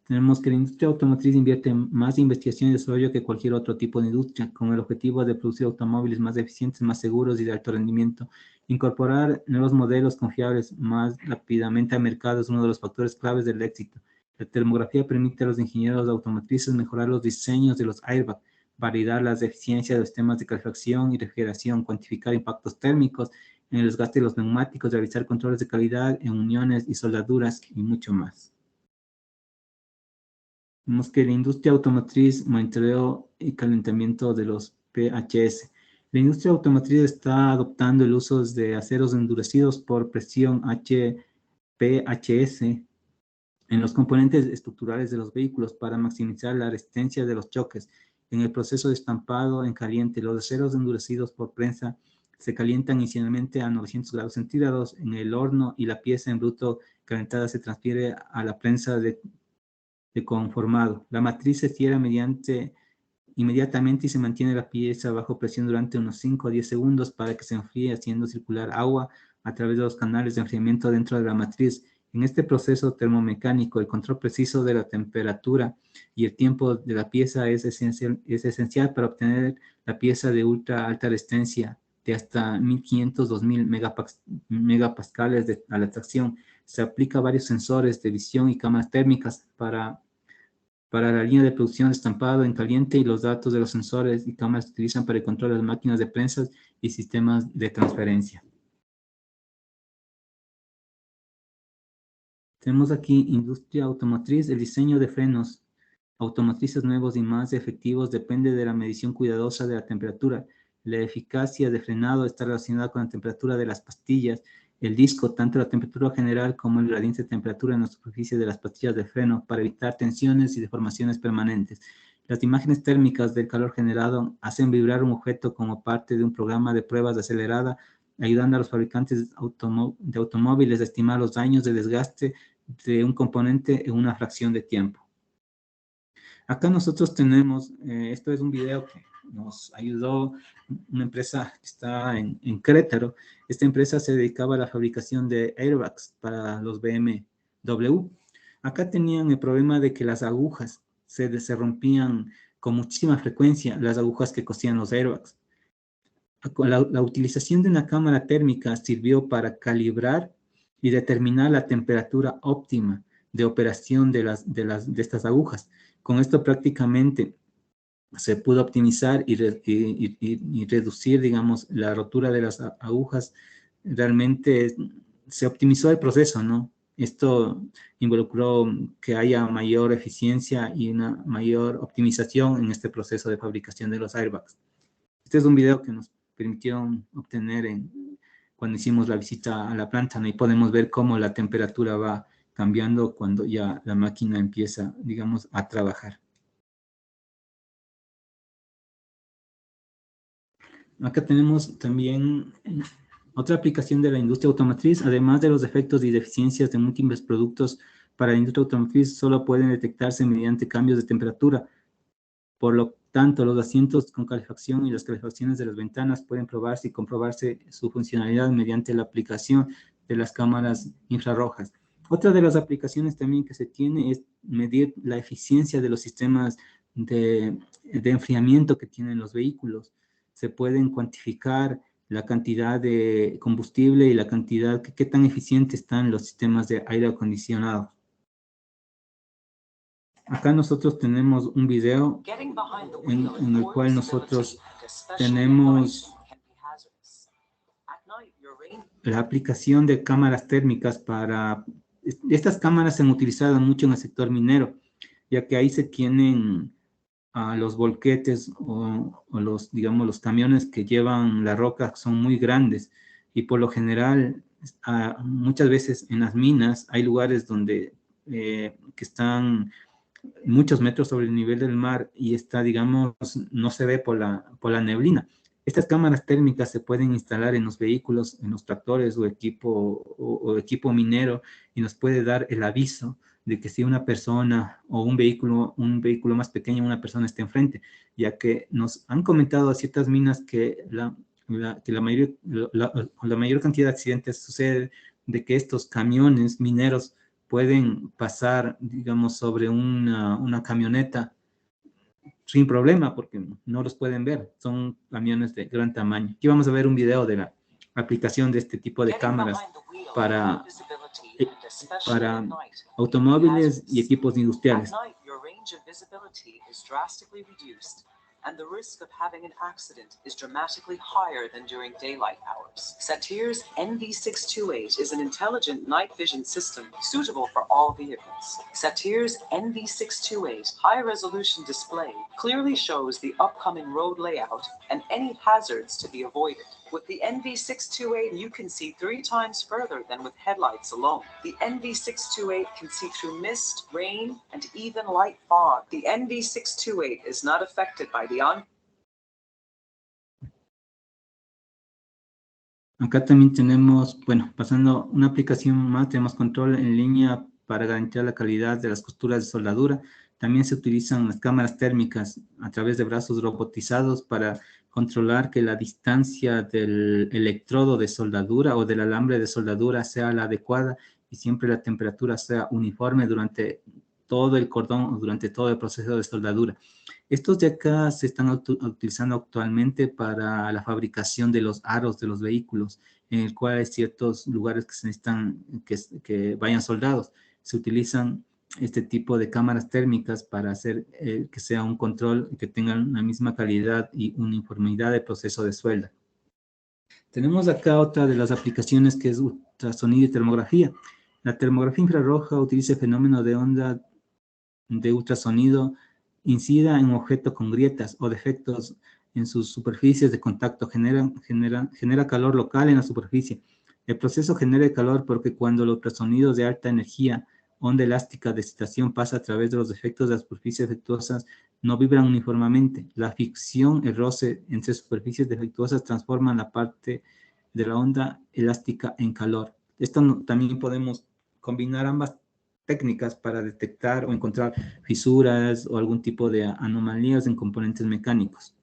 Tenemos que la industria automotriz invierte más investigación y desarrollo que cualquier otro tipo de industria, con el objetivo de producir automóviles más eficientes, más seguros y de alto rendimiento. Incorporar nuevos modelos confiables más rápidamente al mercado es uno de los factores claves del éxito. La termografía permite a los ingenieros automotrices mejorar los diseños de los airbags, validar las eficiencias de los sistemas de calefacción y refrigeración, cuantificar impactos térmicos en el desgaste de los neumáticos, realizar controles de calidad en uniones y soldaduras, y mucho más. Vemos que la industria automotriz monitoreó el calentamiento de los PHS. La industria automotriz está adoptando el uso de aceros endurecidos por presión HPHS en los componentes estructurales de los vehículos para maximizar la resistencia de los choques. En el proceso de estampado en caliente, los aceros endurecidos por prensa se calientan inicialmente a 900 grados centígrados en el horno, y la pieza en bruto calentada se transfiere a la prensa de conformado. La matriz se cierra inmediatamente y se mantiene la pieza bajo presión durante unos 5 a 10 segundos para que se enfríe, haciendo circular agua a través de los canales de enfriamiento dentro de la matriz. En este proceso termomecánico, el control preciso de la temperatura y el tiempo de la pieza es esencial para obtener la pieza de ultra alta resistencia de hasta 1500, 2000 megapascales a la tracción. Se aplica varios sensores de visión y cámaras térmicas para la línea de producción de estampado en caliente, y los datos de los sensores y cámaras se utilizan para el control de las máquinas de prensas y sistemas de transferencia. Tenemos aquí industria automotriz. El diseño de frenos automotrices nuevos y más efectivos depende de la medición cuidadosa de la temperatura. La eficacia de frenado está relacionada con la temperatura de las pastillas, el disco, tanto la temperatura general como el gradiente de temperatura en la superficie de las pastillas de freno, para evitar tensiones y deformaciones permanentes. Las imágenes térmicas del calor generado hacen vibrar un objeto como parte de un programa de pruebas de acelerada, ayudando a los fabricantes de automóviles a estimar los daños de desgaste de un componente en una fracción de tiempo. Acá nosotros tenemos, esto es un video que nos ayudó una empresa que está en Querétaro. Esta empresa se dedicaba a la fabricación de airbags para los BMW. Acá tenían el problema de que las agujas se rompían con muchísima frecuencia, las agujas que cosían los airbags. La utilización de una cámara térmica sirvió para calibrar y determinar la temperatura óptima de operación de estas agujas. Con esto prácticamente se pudo optimizar y reducir, digamos, la rotura de las agujas. Realmente se optimizó el proceso, ¿no? Esto involucró que haya mayor eficiencia y una mayor optimización en este proceso de fabricación de los airbags. Este es un video que nos permitieron obtener cuando hicimos la visita a la planta, ¿no? Y podemos ver cómo la temperatura va cambiando cuando ya la máquina empieza, digamos, a trabajar. Acá tenemos también otra aplicación de la industria automotriz. Además de los defectos y deficiencias de múltiples productos para la industria automotriz, solo pueden detectarse mediante cambios de temperatura. Por lo tanto, los asientos con calefacción y las calefacciones de las ventanas pueden probarse y comprobarse su funcionalidad mediante la aplicación de las cámaras infrarrojas. Otra de las aplicaciones también que se tiene es medir la eficiencia de los sistemas de enfriamiento que tienen los vehículos. Se pueden cuantificar la cantidad de combustible y la cantidad, qué tan eficientes están los sistemas de aire acondicionado. Acá nosotros tenemos un video en el cual nosotros tenemos la aplicación de cámaras térmicas para... Estas cámaras se han utilizado mucho en el sector minero, ya que ahí se tienen los volquetes o los, digamos, los camiones que llevan la roca son muy grandes, y por lo general muchas veces en las minas hay lugares donde que están muchos metros sobre el nivel del mar y está, digamos, no se ve por la neblina. Estas cámaras térmicas se pueden instalar en los vehículos, en los tractores o equipo minero, y nos puede dar el aviso de que si una persona o un vehículo más pequeño, una persona está enfrente, ya que nos han comentado a ciertas minas que la mayor cantidad de accidentes sucede de que estos camiones mineros pueden pasar, digamos, sobre una camioneta sin problema, porque no los pueden ver. Son camiones de gran tamaño. Aquí vamos a ver un video de la aplicación de este tipo de cámaras para automóviles y equipos industriales. And the risk of having an accident is dramatically higher than during daylight hours. Satir's NV628 is an intelligent night vision system suitable for all vehicles. Satir's NV628 high-resolution display clearly shows the upcoming road layout and any hazards to be avoided. With the NV628, you can see 3 times further than with headlights alone. The NV628 can see through mist, rain, and even light fog. The NV628 is not affected by the Acá también tenemos, bueno, pasando una aplicación más, tenemos control en línea para garantizar la calidad de las costuras de soldadura. También se utilizan las cámaras térmicas a través de brazos robotizados para controlar que la distancia del electrodo de soldadura o del alambre de soldadura sea la adecuada y siempre la temperatura sea uniforme durante todo el cordón o durante todo el proceso de soldadura. Estos de acá se están utilizando actualmente para la fabricación de los aros de los vehículos, en el cual hay ciertos lugares que se necesitan que vayan soldados. Se utilizan este tipo de cámaras térmicas para hacer que sea un control que tengan una misma calidad y uniformidad de proceso de suelda. Tenemos acá otra de las aplicaciones que es ultrasonido y termografía. La termografía infrarroja utiliza el fenómeno de onda de ultrasonido incida en un objeto con grietas o defectos en sus superficies de contacto, genera calor local en la superficie. El proceso genera calor porque cuando los ultrasonidos de alta energía, onda elástica de excitación pasa a través de los defectos de las superficies defectuosas, no vibran uniformemente. La fricción, el roce entre superficies defectuosas transforman la parte de la onda elástica en calor. Esto también podemos combinar ambas técnicas para detectar o encontrar fisuras o algún tipo de anomalías en componentes mecánicos.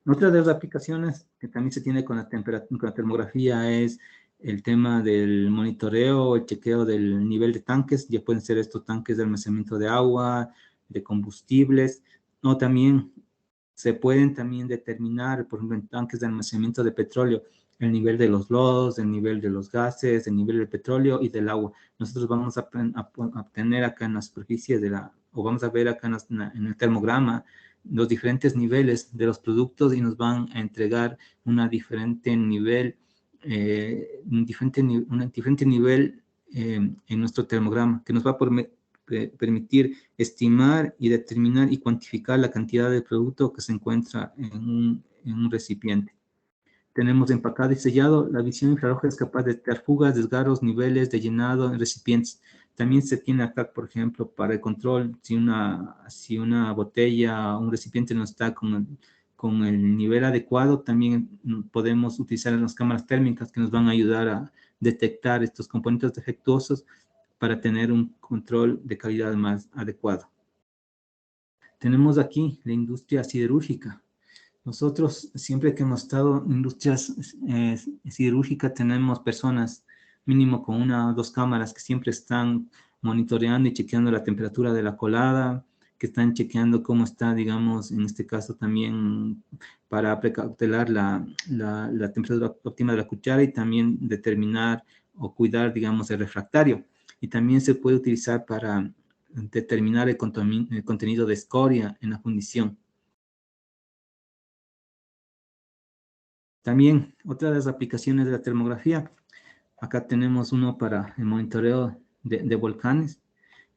Otra de las aplicaciones que también se tiene con la termografía es el tema del monitoreo, el chequeo del nivel de tanques. Ya pueden ser estos tanques de almacenamiento de agua, de combustibles, o también se pueden también determinar, por ejemplo, en tanques de almacenamiento de petróleo, el nivel de los lodos, el nivel de los gases, el nivel del petróleo y del agua. Nosotros vamos a obtener acá en la superficie o vamos a ver acá en el termograma los diferentes niveles de los productos y nos van a entregar un diferente nivel en nuestro termograma, que nos va a permitir estimar y determinar y cuantificar la cantidad de producto que se encuentra en un recipiente. Tenemos empacado y sellado. La visión infrarroja es capaz de detectar fugas, desgarros, niveles de llenado en recipientes. También se tiene acá, por ejemplo, para el control, si una botella o un recipiente no está con el nivel adecuado, también podemos utilizar las cámaras térmicas que nos van a ayudar a detectar estos componentes defectuosos para tener un control de calidad más adecuado. Tenemos aquí la industria siderúrgica. Nosotros, siempre que hemos estado en industrias siderúrgicas, tenemos personas mínimo con 1 o 2 cámaras que siempre están monitoreando y chequeando la temperatura de la colada, que están chequeando cómo está, digamos, en este caso también para precautelar la temperatura óptima de la cuchara y también determinar o cuidar, digamos, el refractario. Y también se puede utilizar para determinar el contenido de escoria en la fundición. También, otra de las aplicaciones de la termografía, acá tenemos uno para el monitoreo de volcanes,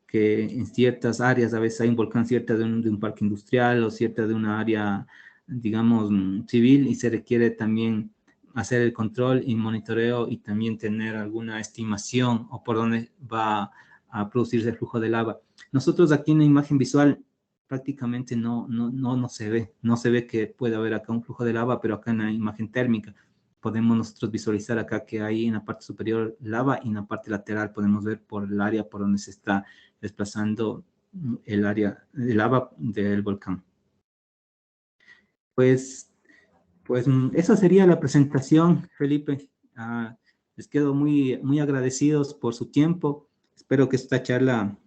que en ciertas áreas, a veces hay un volcán cierta de un parque industrial o cierta de una área, digamos, civil, y se requiere también hacer el control y monitoreo y también tener alguna estimación o por dónde va a producirse el flujo de lava. Nosotros aquí en la imagen visual prácticamente no se ve que puede haber acá un flujo de lava, pero acá en la imagen térmica podemos nosotros visualizar acá que hay en la parte superior lava y en la parte lateral podemos ver por el área por donde se está desplazando el área de lava del volcán. Pues esa sería la presentación, Felipe. Les quedo muy agradecidos por su tiempo. Espero que esta charla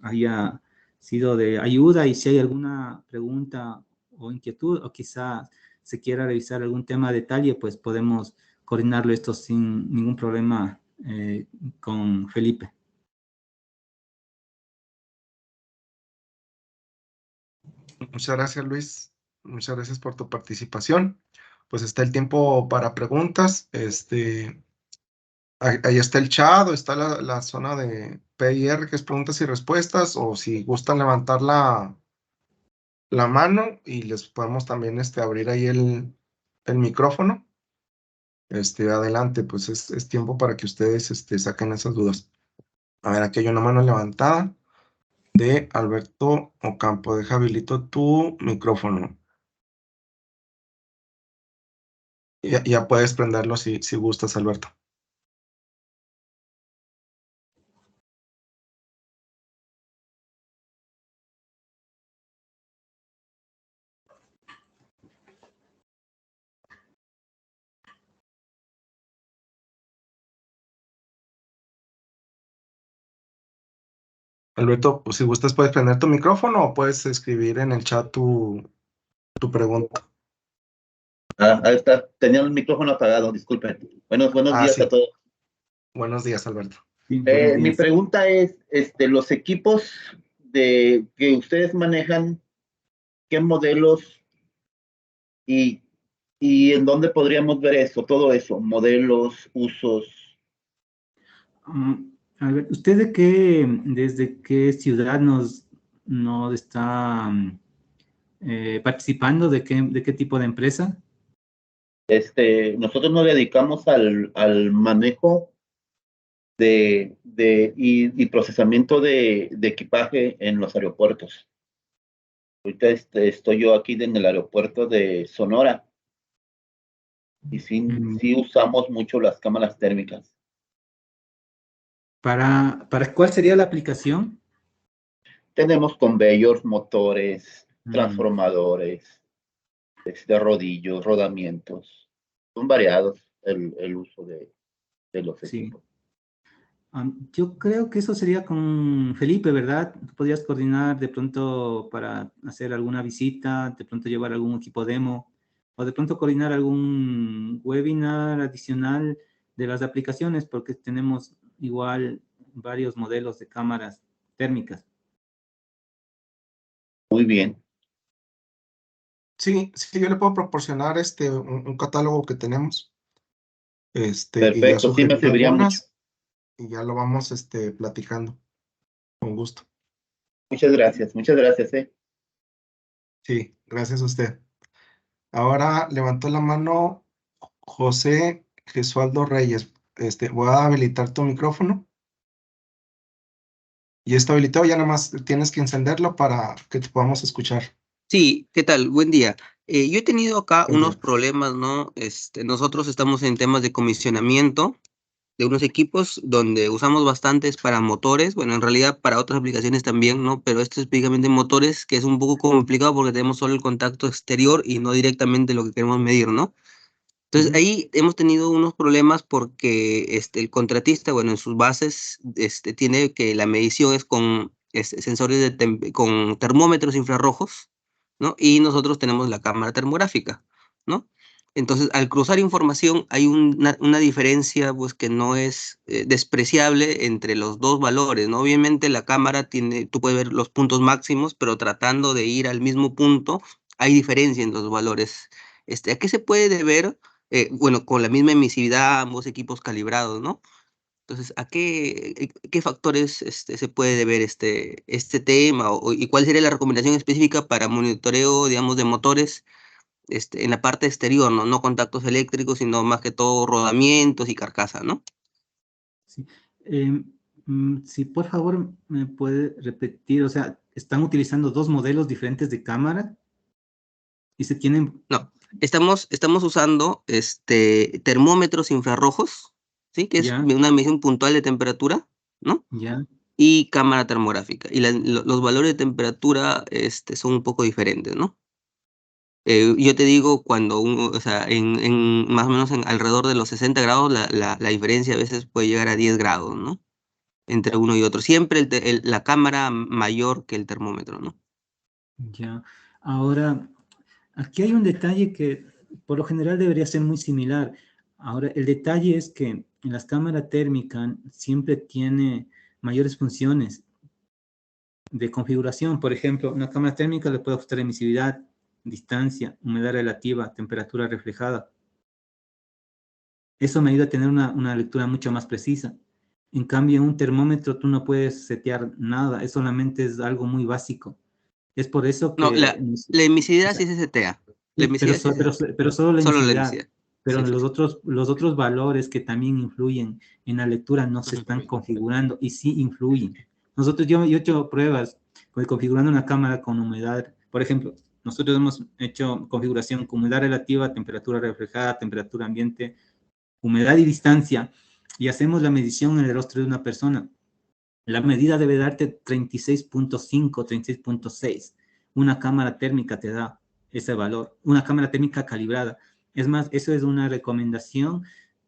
haya sido de ayuda y si hay alguna pregunta o inquietud o quizá se quiera revisar algún tema a detalle, pues podemos coordinarlo esto sin ningún problema con Felipe. Muchas gracias, Luis. Muchas gracias por tu participación. Pues está el tiempo para preguntas. Ahí está el chat, o está la zona de PIR, que es preguntas y respuestas, o si gustan levantar la mano y les podemos también abrir ahí el micrófono. Adelante, pues es tiempo para que ustedes saquen esas dudas. A ver, aquí hay una mano levantada de Alberto Ocampo. Deja habilito tu micrófono. Ya puedes prenderlo si gustas, Alberto. Alberto, pues si gustas puedes prender tu micrófono o puedes escribir en el chat tu pregunta. Ahí está. Tenía el micrófono apagado, disculpen. Buenos días a Sí. todos. Buenos días, Alberto. Sí, buenos Mi días. pregunta es, los equipos que ustedes manejan, ¿qué modelos y, y en dónde podríamos ver eso, todo eso, modelos, usos? A ver, ¿usted desde qué ciudad nos está participando? ¿De qué tipo de empresa? Nosotros nos dedicamos al manejo y procesamiento de equipaje en los aeropuertos. Ahorita estoy yo aquí en el aeropuerto de Sonora y sí usamos mucho las cámaras térmicas. ¿Para cuál sería la aplicación? Tenemos conveyors, motores, transformadores, rodillos, rodamientos. Son variados el uso de los Sí. equipos. Yo creo que eso sería con Felipe, ¿verdad? Tú podrías coordinar de pronto para hacer alguna visita, de pronto llevar algún equipo demo, o de pronto coordinar algún webinar adicional de las aplicaciones, porque tenemos igual varios modelos de cámaras térmicas. Muy bien. Sí, yo le puedo proporcionar un catálogo que tenemos. Y ya Perfecto, sí me sugerir serviría mucho. algunas y ya lo vamos platicando. Con gusto. Muchas gracias, Sí, gracias a usted. Ahora levantó la mano José Gesualdo Reyes. Voy a habilitar tu micrófono. Y está habilitado, ya nada más tienes que encenderlo para que te podamos escuchar. Sí, ¿qué tal? Buen día. Yo he tenido acá Buen unos día. problemas, ¿no? Nosotros estamos en temas de comisionamiento de unos equipos donde usamos bastantes para motores, bueno, en realidad para otras aplicaciones también, ¿no? Pero esto es específicamente motores, que es un poco complicado porque tenemos solo el contacto exterior y no directamente lo que queremos medir, ¿no? Entonces ahí hemos tenido unos problemas porque el contratista, bueno, en sus bases, tiene que la medición es con sensores con termómetros infrarrojos, ¿no? Y nosotros tenemos la cámara termográfica, ¿no? Entonces, al cruzar información hay una diferencia, pues, que no es despreciable entre los dos valores, ¿no? Obviamente la cámara tú puedes ver los puntos máximos, pero tratando de ir al mismo punto, hay diferencia en los valores. ¿A qué se puede deber? Bueno, con la misma emisividad, ambos equipos calibrados, ¿no? Entonces, ¿qué factores se puede deber este tema? ¿Y cuál sería la recomendación específica para monitoreo, digamos, de motores en la parte exterior, ¿no? No contactos eléctricos, sino más que todo rodamientos y carcasa, ¿no? Sí. Si por favor me puede repetir, o sea, ¿están utilizando dos modelos diferentes de cámara? Y se tienen... No, estamos usando termómetros infrarrojos, ¿sí? Que es Ya, una medición puntual de temperatura, ¿no? ya. Y cámara termográfica. Y los valores de temperatura son un poco diferentes, ¿no? Yo te digo, o sea, en más o menos alrededor de los 60 grados, la diferencia a veces puede llegar a 10 grados, ¿no? Entre uno y otro. Siempre la cámara mayor que el termómetro, ¿no? Ya. Ahora, aquí hay un detalle que por lo general debería ser muy similar. Ahora, el detalle es que en las cámaras térmicas siempre tiene mayores funciones de configuración. Por ejemplo, una cámara térmica le puede ajustar emisividad, distancia, humedad relativa, temperatura reflejada. Eso me ayuda a tener una lectura mucho más precisa. En cambio, en un termómetro tú no puedes setear nada, es solamente es algo muy básico. Es por eso No, que... la o emisividad sea, sí se setea. La sí, emisividad sí se setea. pero solo la Solo la emisividad. emisividad. Pero Sí, sí. los otros valores que también influyen en la lectura no se Ujú. están configurando y sí influyen. Yo he hecho pruebas configurando una cámara con humedad. Por ejemplo, nosotros hemos hecho configuración con humedad relativa, temperatura reflejada, temperatura ambiente, humedad y distancia, y hacemos la medición en el rostro de una persona. La medida debe darte 36.5, 36.6. Una cámara térmica te da ese valor, una cámara térmica calibrada. Es más, eso es una recomendación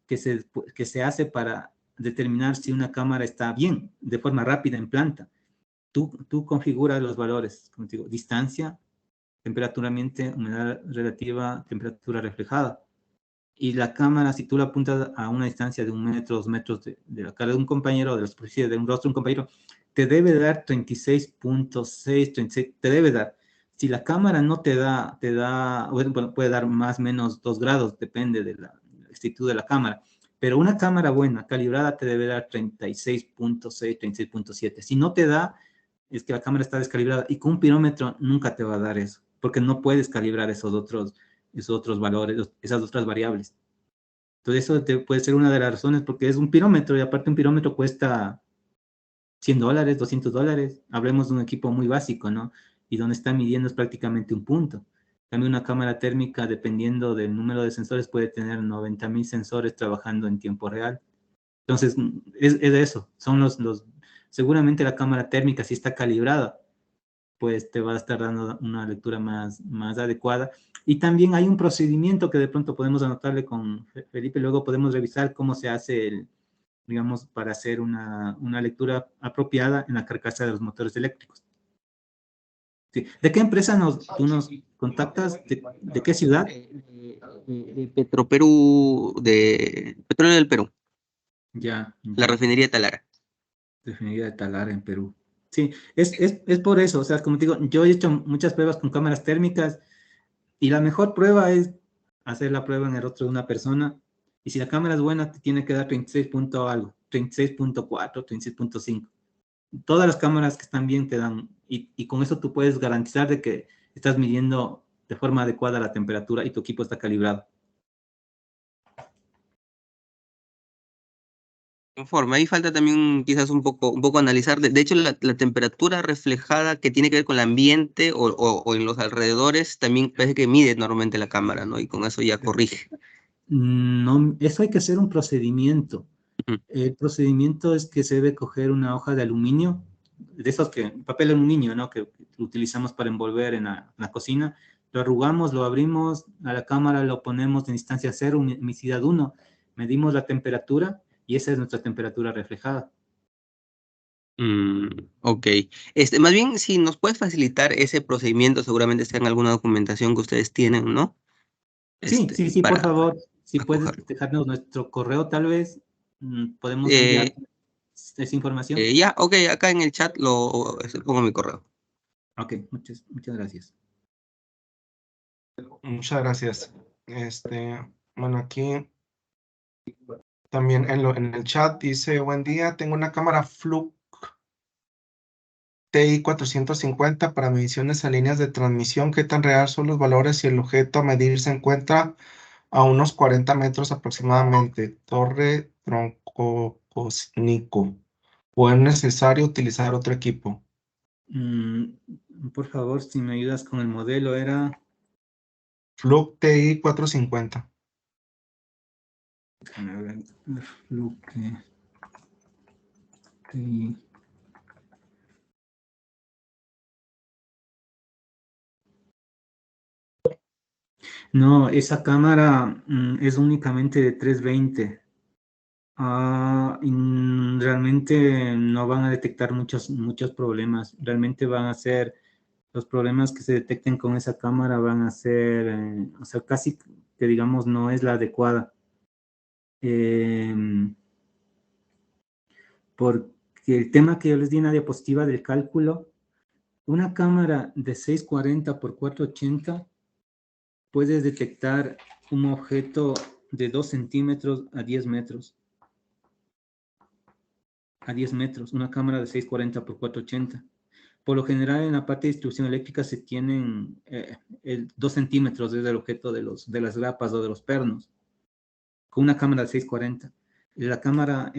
que se hace para determinar si una cámara está bien, de forma rápida en planta. tú configuras los valores, como te digo, distancia, temperatura ambiente, humedad relativa, temperatura reflejada. Y la cámara, si tú la apuntas a una distancia de 1 metro, 2 metros de la cara de un compañero, de la superficie de un rostro de un compañero, te debe dar 36.6, 36, te debe dar. Si la cámara no te da, bueno, puede dar más o menos 2 grados, depende de la exactitud de la cámara. Pero una cámara buena, calibrada, te debe dar 36.6, 36.7. Si no te da, es que la cámara está descalibrada, y con un pirómetro nunca te va a dar eso, porque no puedes calibrar esos otros valores, esas otras variables. Entonces eso puede ser una de las razones, porque es un pirómetro, y aparte un pirómetro cuesta $100, $200. Hablemos de un equipo muy básico, ¿no? Y donde está midiendo es prácticamente un punto. También una cámara térmica, dependiendo del número de sensores, puede tener 90,000 sensores trabajando en tiempo real. Entonces, es eso. Son seguramente la cámara térmica, si está calibrada, pues te va a estar dando una lectura más adecuada. Y también hay un procedimiento que de pronto podemos anotarle con Felipe, luego podemos revisar cómo se hace digamos, para hacer una lectura apropiada en la carcasa de los motores eléctricos. Sí. ¿De qué empresa tú nos contactas? ¿De qué ciudad? De Petroperú, de Petróleo del Perú, Ya, la refinería Talara. refinería de Talara en Perú. Sí, es por eso, o sea, como te digo, yo he hecho muchas pruebas con cámaras térmicas, y la mejor prueba es hacer la prueba en el rostro de una persona, y si la cámara es buena, te tiene que dar 36 punto algo, 36.4, 36.5. Todas las cámaras que están bien te dan, y con eso tú puedes garantizar de que estás midiendo de forma adecuada la temperatura y tu equipo está calibrado. Conforme, ahí falta también quizás un poco analizar. De hecho, la temperatura reflejada que tiene que ver con el ambiente o en los alrededores también parece que mide normalmente la cámara, ¿no? Y con eso ya corrige. No, eso hay que hacer un procedimiento. Ujú. El procedimiento es que se debe coger una hoja de aluminio, de esos papel aluminio, ¿no? Que utilizamos para envolver en la cocina. Lo arrugamos, lo abrimos a la cámara, lo ponemos en distancia 0, humicidad 1, medimos la temperatura, y esa es nuestra temperatura reflejada. Ok. Más bien, si nos puedes facilitar ese procedimiento, seguramente está en alguna documentación que ustedes tienen, ¿no? Sí, por Para favor, si puedes acogerlo. dejarnos nuestro correo, tal vez podemos enviar esa información. Ya, ok, acá en el chat pongo mi correo. Ok, muchas gracias. Muchas gracias. Bueno, aquí también en el chat dice, buen día, tengo una cámara Fluke TI 450 para mediciones a líneas de transmisión. ¿Qué tan real son los valores si el objeto a medir se encuentra a unos 40 metros aproximadamente? Torre Troncocosnico. ¿O es necesario utilizar otro equipo? Por favor, si me ayudas con el modelo, era... Fluke TI 450. Déjame ver, Fluke TI. No, esa cámara es únicamente de 320. Y realmente no van a detectar muchos problemas. Realmente van a ser, los problemas que se detecten con esa cámara van a ser, o sea, casi que digamos no es la adecuada. Porque el tema que yo les di en la diapositiva del cálculo, una cámara de 640 por 480 puedes detectar un objeto de 2 centímetros a 10 metros. A 10 metros, una cámara de 640 por 480. Por lo general, en la parte de distribución eléctrica se tienen 2 centímetros desde el objeto de las grapas o de los pernos, con una cámara de 640. La cámara,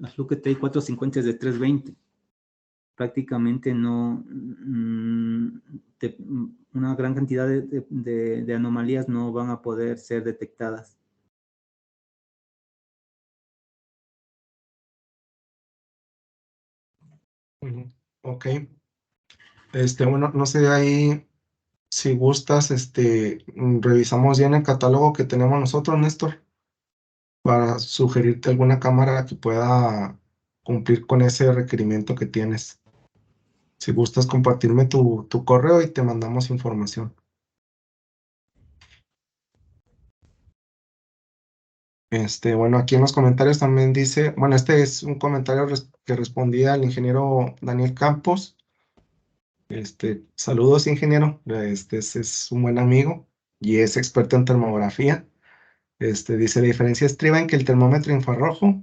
la Fluke TI 450 es de 320. Prácticamente no, una gran cantidad de anomalías no van a poder ser detectadas. Ok. Bueno, no sé ahí si gustas, revisamos bien el catálogo que tenemos nosotros, Néstor, para sugerirte alguna cámara que pueda cumplir con ese requerimiento que tienes. Si gustas compartirme tu correo y te mandamos información. Bueno, aquí en los comentarios también dice, bueno, este es un comentario que respondía al ingeniero Daniel Campos. Saludos, ingeniero. Es un buen amigo y es experto en termografía. Dice, la diferencia estriba en que el termómetro infrarrojo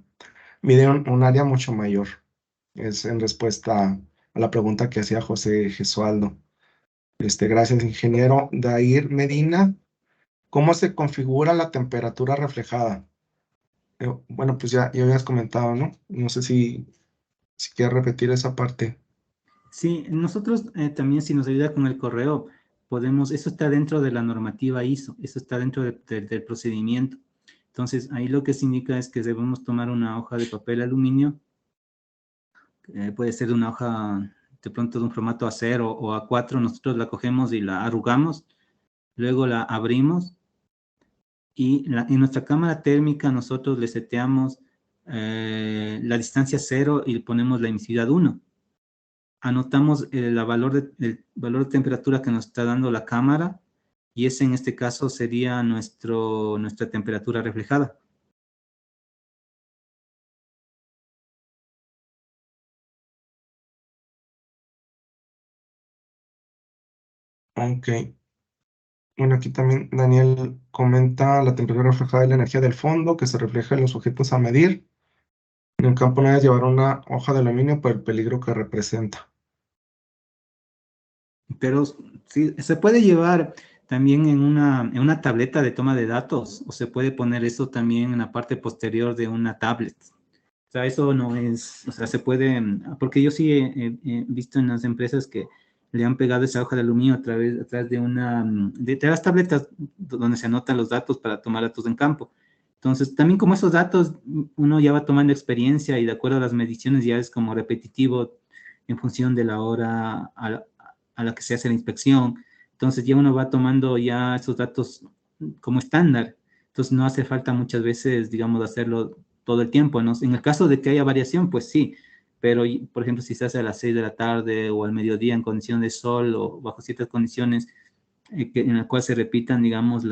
mide un área mucho mayor. Es en respuesta a la pregunta que hacía José Gesualdo. Gracias, ingeniero. Dair Medina, ¿cómo se configura la temperatura reflejada? Bueno, pues ya habías comentado, ¿no? No sé si quieres repetir esa parte. Sí, nosotros también, si nos ayuda con el correo, podemos, eso está dentro de la normativa ISO, eso está dentro del procedimiento. Entonces, ahí lo que se indica es que debemos tomar una hoja de papel aluminio, puede ser de una hoja de pronto de un formato A0 o A4, nosotros la cogemos y la arrugamos, luego la abrimos y en nuestra cámara térmica nosotros le seteamos la distancia 0 y le ponemos la emisividad 1. Anotamos el valor de temperatura que nos está dando la cámara y ese en este caso sería nuestra temperatura reflejada. Ok. Bueno, aquí también Daniel comenta la temperatura reflejada de la energía del fondo que se refleja en los objetos a medir. En el campo no debes llevar una hoja de aluminio por el peligro que representa. Pero sí, se puede llevar también en una tableta de toma de datos o se puede poner eso también en la parte posterior de una tablet. O sea, eso no es, o sea, se puede, porque yo sí he visto en las empresas que le han pegado esa hoja de aluminio a través de las tabletas donde se anotan los datos para tomar datos en campo. Entonces, también como esos datos uno ya va tomando experiencia y de acuerdo a las mediciones ya es como repetitivo en función de la hora a la que se hace la inspección. Entonces ya uno va tomando ya esos datos como estándar. Entonces no hace falta muchas veces, digamos, hacerlo todo el tiempo, ¿no? En el caso de que haya variación, pues sí, pero por ejemplo, si se hace a las 6 de la tarde o al mediodía en condición de sol o bajo ciertas condiciones en las cuales se repitan, digamos,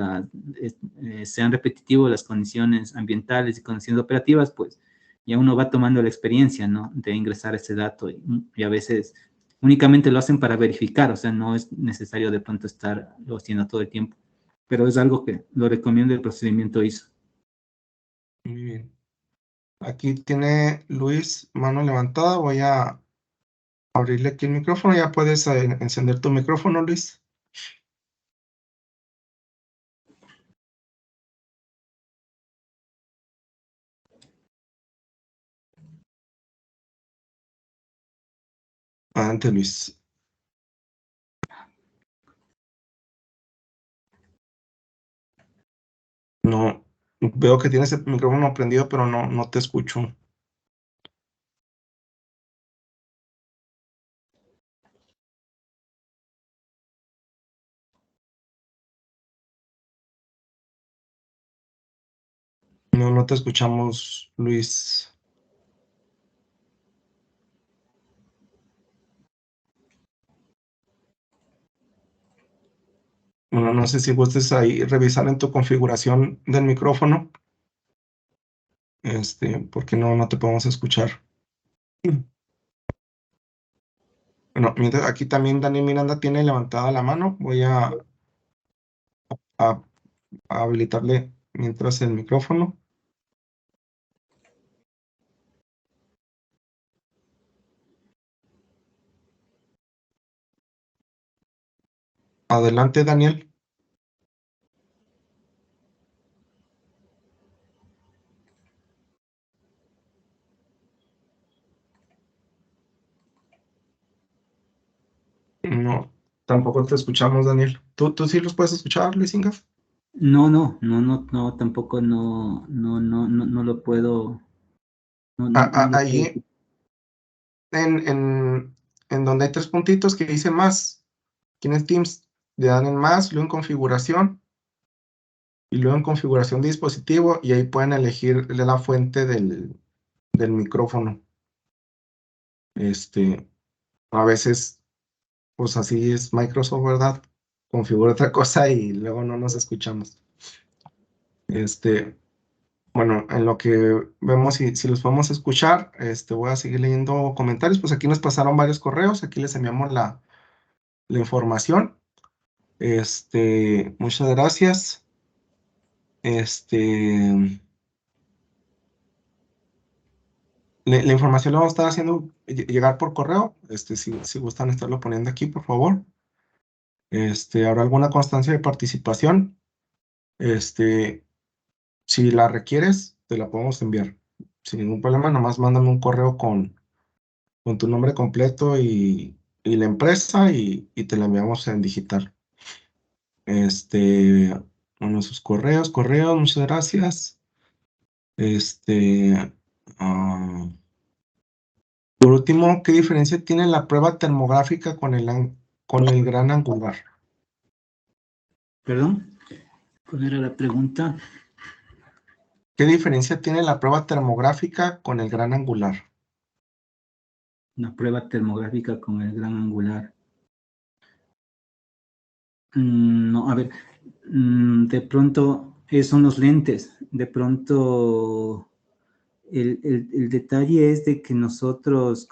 sean repetitivos las condiciones ambientales y condiciones operativas, pues ya uno va tomando la experiencia, ¿no? De ingresar ese dato y a veces únicamente lo hacen para verificar, o sea, no es necesario de pronto estarlo haciendo todo el tiempo, pero es algo que lo recomiendo el procedimiento ISO. Muy bien. Aquí tiene Luis mano levantada. Voy a abrirle aquí el micrófono. Ya puedes encender tu micrófono, Luis. Adelante, Luis. No, veo que tienes el micrófono prendido, pero no te escucho. No te escuchamos, Luis. Bueno, no sé si gustes ahí revisar en tu configuración del micrófono. Porque no te podemos escuchar. Bueno, mientras aquí también Daniel Miranda tiene levantada la mano. Voy a habilitarle mientras el micrófono. Adelante, Daniel. No, tampoco te escuchamos, Daniel. ¿Tú sí los puedes escuchar, Luisinga? No, tampoco no lo puedo, no lo puedo. Ahí en donde hay tres puntitos que dice más, aquí en el Teams le dan en más, luego en configuración y luego en configuración de dispositivo y ahí pueden elegir la fuente del micrófono. A veces, pues así es Microsoft, ¿verdad? Configura otra cosa y luego no nos escuchamos. Bueno, en lo que vemos si los podemos escuchar, voy a seguir leyendo comentarios. Pues aquí nos pasaron varios correos, aquí les enviamos la información. Muchas gracias. La información la vamos a estar haciendo llegar por correo. Si gustan estarlo poniendo aquí, por favor. Habrá alguna constancia de participación. Si la requieres, te la podemos enviar. Sin ningún problema, nomás mándame un correo con tu nombre completo y la empresa y te la enviamos en digital. Bueno, sus correos, muchas gracias. Por último, ¿qué diferencia tiene la prueba termográfica con el gran angular? Perdón, ¿cuál era la pregunta? ¿Qué diferencia tiene la prueba termográfica con el gran angular? Una prueba termográfica con el gran angular. No, a ver, de pronto son los lentes. De pronto el detalle es de que nosotros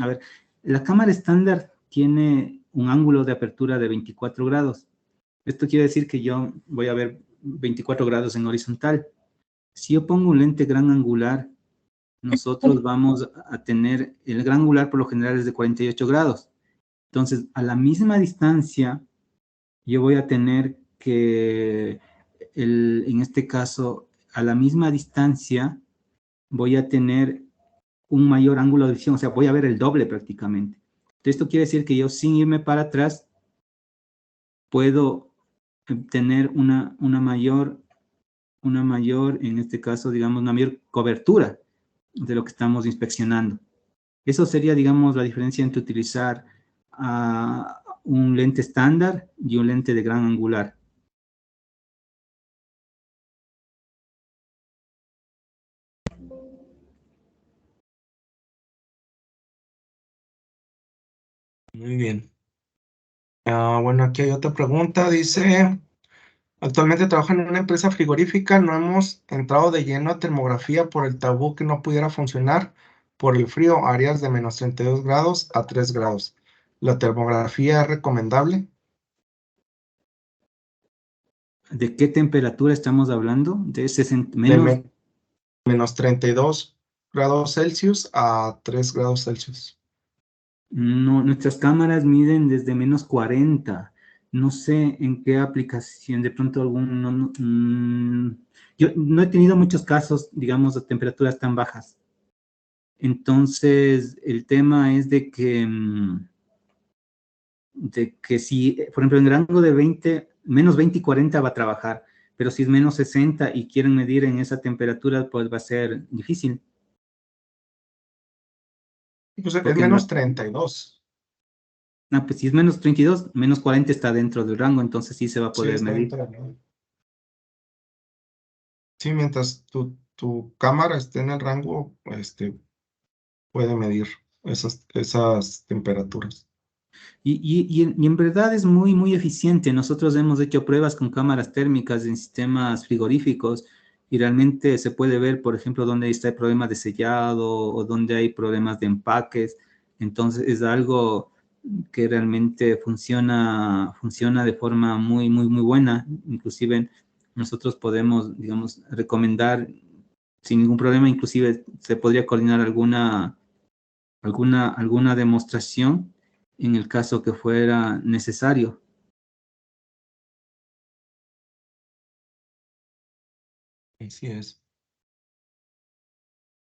a ver, la cámara estándar tiene un ángulo de apertura de 24 grados. Esto quiere decir que yo voy a ver 24 grados en horizontal. Si yo pongo un lente gran angular, nosotros vamos a tener, el gran angular por lo general es de 48 grados. Entonces, a la misma distancia, yo voy a tener que, en este caso, a la misma distancia, voy a tener un mayor ángulo de visión, o sea, voy a ver el doble prácticamente. Entonces, esto quiere decir que yo, sin irme para atrás, puedo tener una mayor, en este caso, digamos, una mayor cobertura de lo que estamos inspeccionando. Eso sería, digamos, la diferencia entre utilizar un lente estándar y un lente de gran angular. Muy bien. Bueno, aquí hay otra pregunta. Dice, actualmente trabajo en una empresa frigorífica. No hemos entrado de lleno a termografía por el tabú que no pudiera funcionar por el frío, áreas de menos 32 grados a 3 grados. ¿La termografía es recomendable? ¿De qué temperatura estamos hablando? De menos 32 grados Celsius a 3 grados Celsius. No, nuestras cámaras miden desde menos 40. No sé en qué aplicación, de pronto yo no he tenido muchos casos, digamos, de temperaturas tan bajas. Entonces, el tema es de que si, por ejemplo, en el rango de menos 20 y 40 va a trabajar, pero si es menos 60 y quieren medir en esa temperatura, pues va a ser difícil. Pues es Porque menos 32. pues si es menos 32, menos 40 está dentro del rango, entonces sí se va a poder medir. Sí, mientras tu cámara esté en el rango, puede medir esas temperaturas. Y en verdad es muy, muy eficiente. Nosotros hemos hecho pruebas con cámaras térmicas en sistemas frigoríficos y realmente se puede ver, por ejemplo, dónde está el problema de sellado o dónde hay problemas de empaques. Entonces es algo que realmente funciona de forma muy, muy, muy buena. Inclusive nosotros podemos, digamos, recomendar sin ningún problema, inclusive se podría coordinar alguna demostración en el caso que fuera necesario. Así es.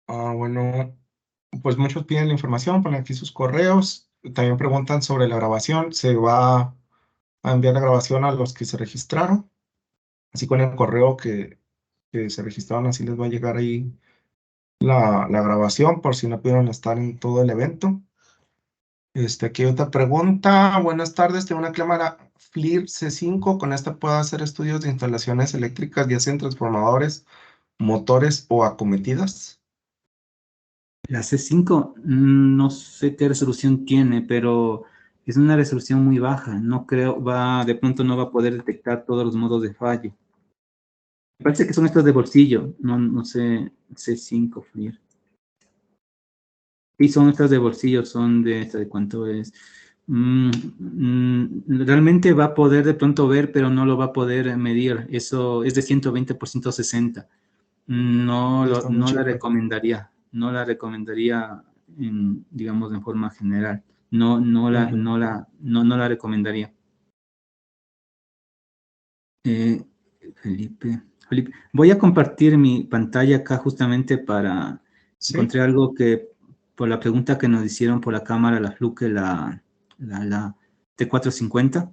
Bueno, pues muchos piden la información, ponen aquí sus correos. También preguntan sobre la grabación. Se va a enviar la grabación a los que se registraron. Así con el correo que se registraron, así les va a llegar ahí la grabación por si no pudieron estar en todo el evento. Aquí hay otra pregunta. Buenas tardes, tengo una cámara FLIR C5. Con esta puedo hacer estudios de instalaciones eléctricas, ya sean transformadores, motores o acometidas. La C5, no sé qué resolución tiene, pero es una resolución muy baja. No creo, de pronto no va a poder detectar todos los modos de fallo. Me parece que son estos de bolsillo, no sé, C5 FLIR. Sí, son estas de bolsillo, son ¿de cuánto es? Realmente va a poder de pronto ver, pero no lo va a poder medir. Eso es de 120 por 160. No la recomendaría. No la recomendaría, digamos, en forma general. No la recomendaría. Felipe, voy a compartir mi pantalla acá justamente para... ¿Sí? Encontré algo que, por la pregunta que nos hicieron por la cámara, la Fluke, la T450.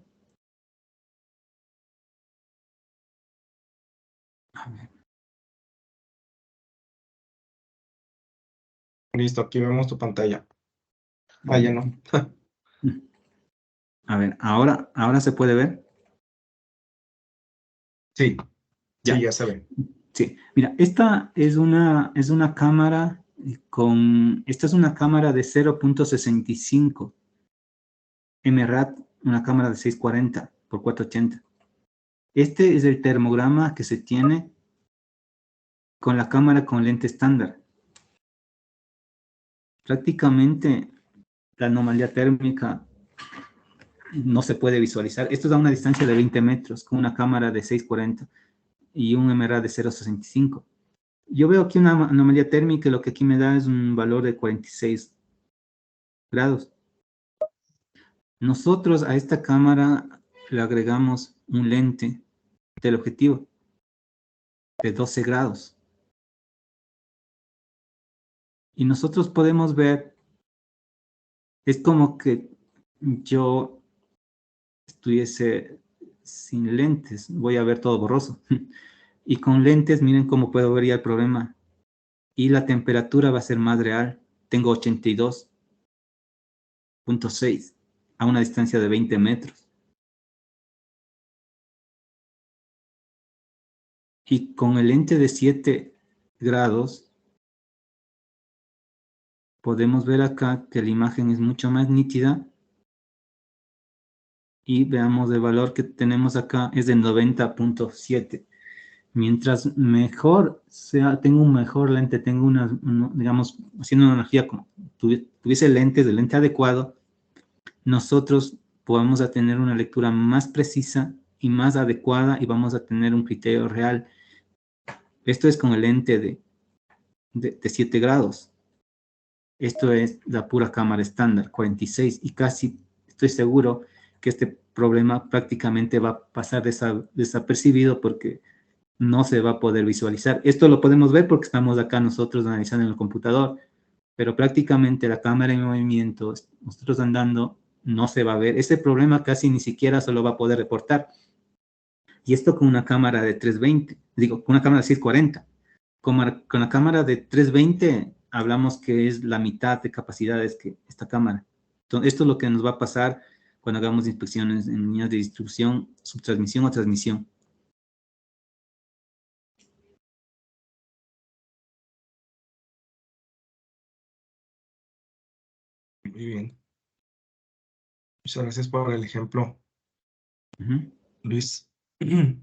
A ver. Listo, aquí vemos tu pantalla. Ah, ya no. A ver, ahora se puede ver. Sí, Ya. sí, ya se ve. Sí, mira, esta es una cámara esta es una cámara de 0.65 MRAT, una cámara de 640 por 480. Este es el termograma que se tiene con la cámara con lente estándar. Prácticamente la anomalía térmica no se puede visualizar. Esto da una distancia de 20 metros con una cámara de 640 y un MRAT de 0.65. Yo veo aquí una anomalía térmica, lo que aquí me da es un valor de 46 grados. Nosotros a esta cámara le agregamos un lente del objetivo de 12 grados. Y nosotros podemos ver, es como que yo estuviese sin lentes, voy a ver todo borroso. Y con lentes, miren cómo puedo ver ya el problema. Y la temperatura va a ser más real. Tengo 82.6 a una distancia de 20 metros. Y con el lente de 7 grados, podemos ver acá que la imagen es mucho más nítida. Y veamos el valor que tenemos acá es de 90.7. Mientras mejor sea, tengo un mejor lente, tengo digamos, haciendo una analogía como tuviese lentes, el lente adecuado, nosotros podemos tener una lectura más precisa y más adecuada y vamos a tener un criterio real. Esto es con el lente de 7 grados. Esto es la pura cámara estándar, 46, y casi estoy seguro que este problema prácticamente va a pasar desapercibido porque no se va a poder visualizar. Esto lo podemos ver porque estamos acá nosotros analizando en el computador, pero prácticamente la cámara en movimiento, nosotros andando, no se va a ver. Ese problema casi ni siquiera se lo va a poder reportar. Y esto con una cámara de 320, digo, con una cámara de 640. Con la cámara de 320 hablamos que es la mitad de capacidades que esta cámara. Entonces, esto es lo que nos va a pasar cuando hagamos inspecciones en líneas de distribución, subtransmisión o transmisión. Muy bien. Muchas gracias por el ejemplo, Luis. Sí.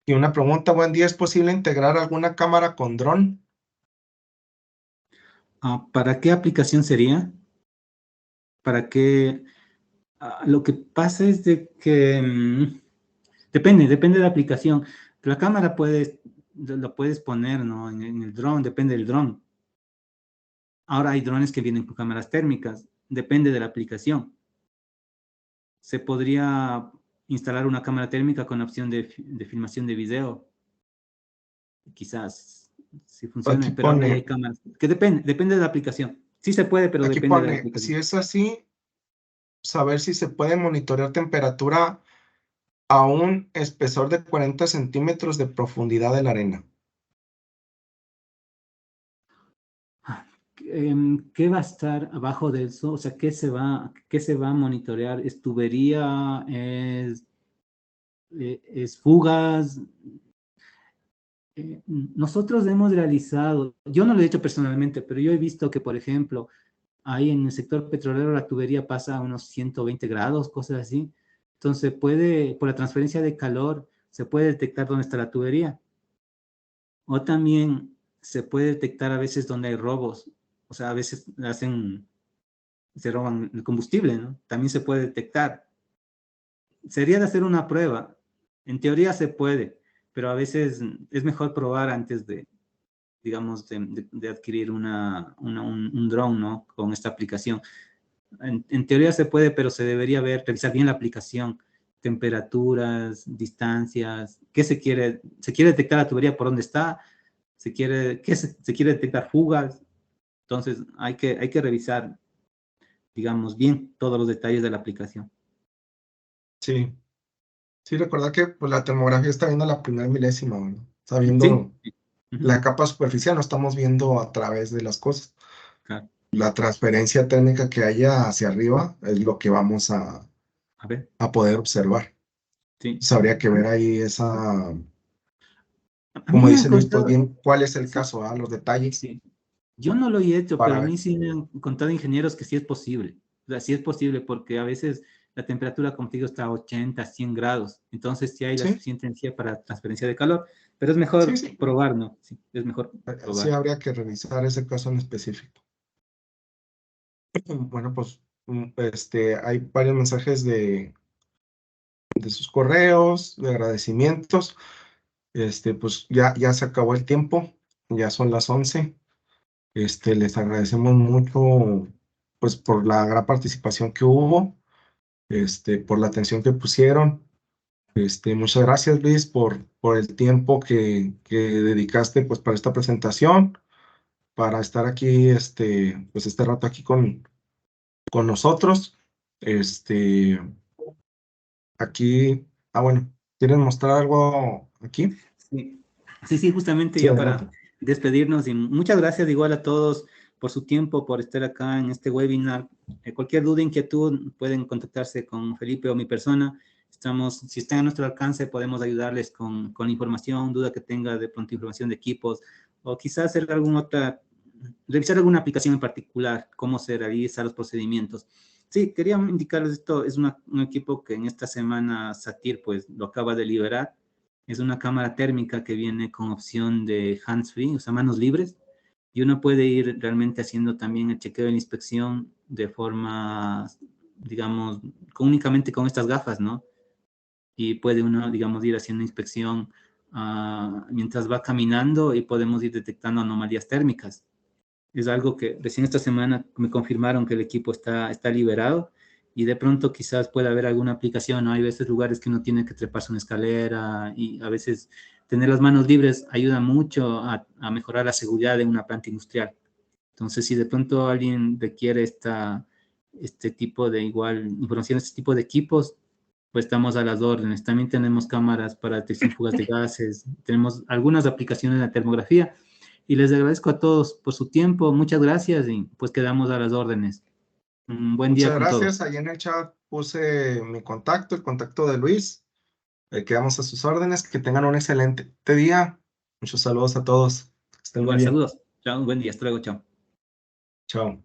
Y una pregunta, buen día, ¿es posible integrar alguna cámara con dron? ¿Para qué aplicación sería? ¿Para qué? Lo que pasa es de que depende de la aplicación. La cámara lo puedes poner, ¿no? En el dron, depende del dron. Ahora hay drones que vienen con cámaras térmicas, depende de la aplicación. Se podría instalar una cámara térmica con opción de filmación de video. Quizás sí funcione, Aquí pero ahora ya hay pone, cámaras. Que depende de la aplicación. Sí se puede, pero aquí depende de la pone, aplicación. si es así, saber si se puede monitorear temperatura a un espesor de 40 centímetros de profundidad de la arena. ¿Qué va a estar abajo de eso? O sea, ¿qué se va a monitorear? ¿Es tubería? ¿Es fugas? Nosotros hemos realizado, yo no lo he hecho personalmente, pero yo he visto que, por ejemplo, ahí en el sector petrolero la tubería pasa a unos 120 grados, cosas así. Entonces por la transferencia de calor, se puede detectar dónde está la tubería. O también se puede detectar a veces donde hay robos. O sea, a veces se roban el combustible, ¿no? También se puede detectar. Sería de hacer una prueba. En teoría se puede, pero a veces es mejor probar antes de, digamos, de adquirir un drone, ¿no? Con esta aplicación. En teoría se puede, pero se debería revisar bien la aplicación, temperaturas, distancias, qué se quiere detectar la tubería por dónde está, se quiere detectar fugas, entonces hay que revisar, digamos, bien todos los detalles de la aplicación. Sí, sí, recordar que pues, la termografía está viendo la primera milésima, ¿no? Está Sí, viendo ujú, la capa superficial, no estamos viendo a través de las cosas. claro. La transferencia térmica que haya hacia arriba es lo que vamos A ver, a poder observar. sí. Entonces, habría que ver ahí esa, A mí como me han dice Luis, pues contado, bien, cuál es el sí, caso, los detalles sí. Yo no lo he hecho, pero para a ver. mí sí me han contado ingenieros que sí es posible. O sea, sí es posible porque a veces la temperatura, como te digo, está a 80, 100 grados. Entonces sí hay la Sí, suficiente energía para transferencia de calor, pero es sí, mejor sí. probar, ¿no? Sí, es mejor Sí, probar. habría que revisar ese caso en específico. Bueno, pues hay varios mensajes de sus correos, de agradecimientos. Pues ya se acabó el tiempo, ya son las 11. Les agradecemos mucho, pues, por la gran participación que hubo, por la atención que pusieron. Muchas gracias, Luis, por el tiempo que dedicaste, pues, para esta presentación, para estar aquí, pues, este rato aquí con nosotros. Aquí, bueno, ¿quieren mostrar algo aquí? Sí, sí, sí, justamente Sí, ya adelante. para despedirnos y muchas gracias igual a todos por su tiempo, por estar acá en este webinar. Cualquier duda, inquietud, pueden contactarse con Felipe o mi persona. Si está a nuestro alcance, podemos ayudarles con información, duda que tenga de pronto información de equipos o quizás revisar alguna aplicación en particular, cómo se realizan los procedimientos. Sí, quería indicarles esto, es un equipo que en esta semana Satir pues lo acaba de liberar. Es una cámara térmica que viene con opción de hands-free, o sea, manos libres, y uno puede ir realmente haciendo también el chequeo de la inspección de forma, digamos, únicamente con estas gafas, ¿no? Y puede uno, digamos, ir haciendo inspección mientras va caminando y podemos ir detectando anomalías térmicas. Es algo que recién esta semana me confirmaron que el equipo está liberado y de pronto quizás pueda haber alguna aplicación, ¿no? Hay veces lugares que uno tiene que treparse una escalera y a veces tener las manos libres ayuda mucho a mejorar la seguridad de una planta industrial. Entonces, si de pronto alguien requiere este tipo de igual información, este tipo de equipos, pues estamos a las órdenes. También tenemos cámaras para detección de fugas de gases, tenemos algunas aplicaciones de termografía y les agradezco a todos por su tiempo. Muchas gracias y pues quedamos a las órdenes. Un buen día Muchas con todos. gracias. Ahí en el chat puse mi contacto, el contacto de Luis. Quedamos a sus órdenes. Que tengan un excelente día. Muchos saludos a todos. Que estén muy Igual, bien. saludos. Chao, un buen día. Hasta luego, chao. Chao.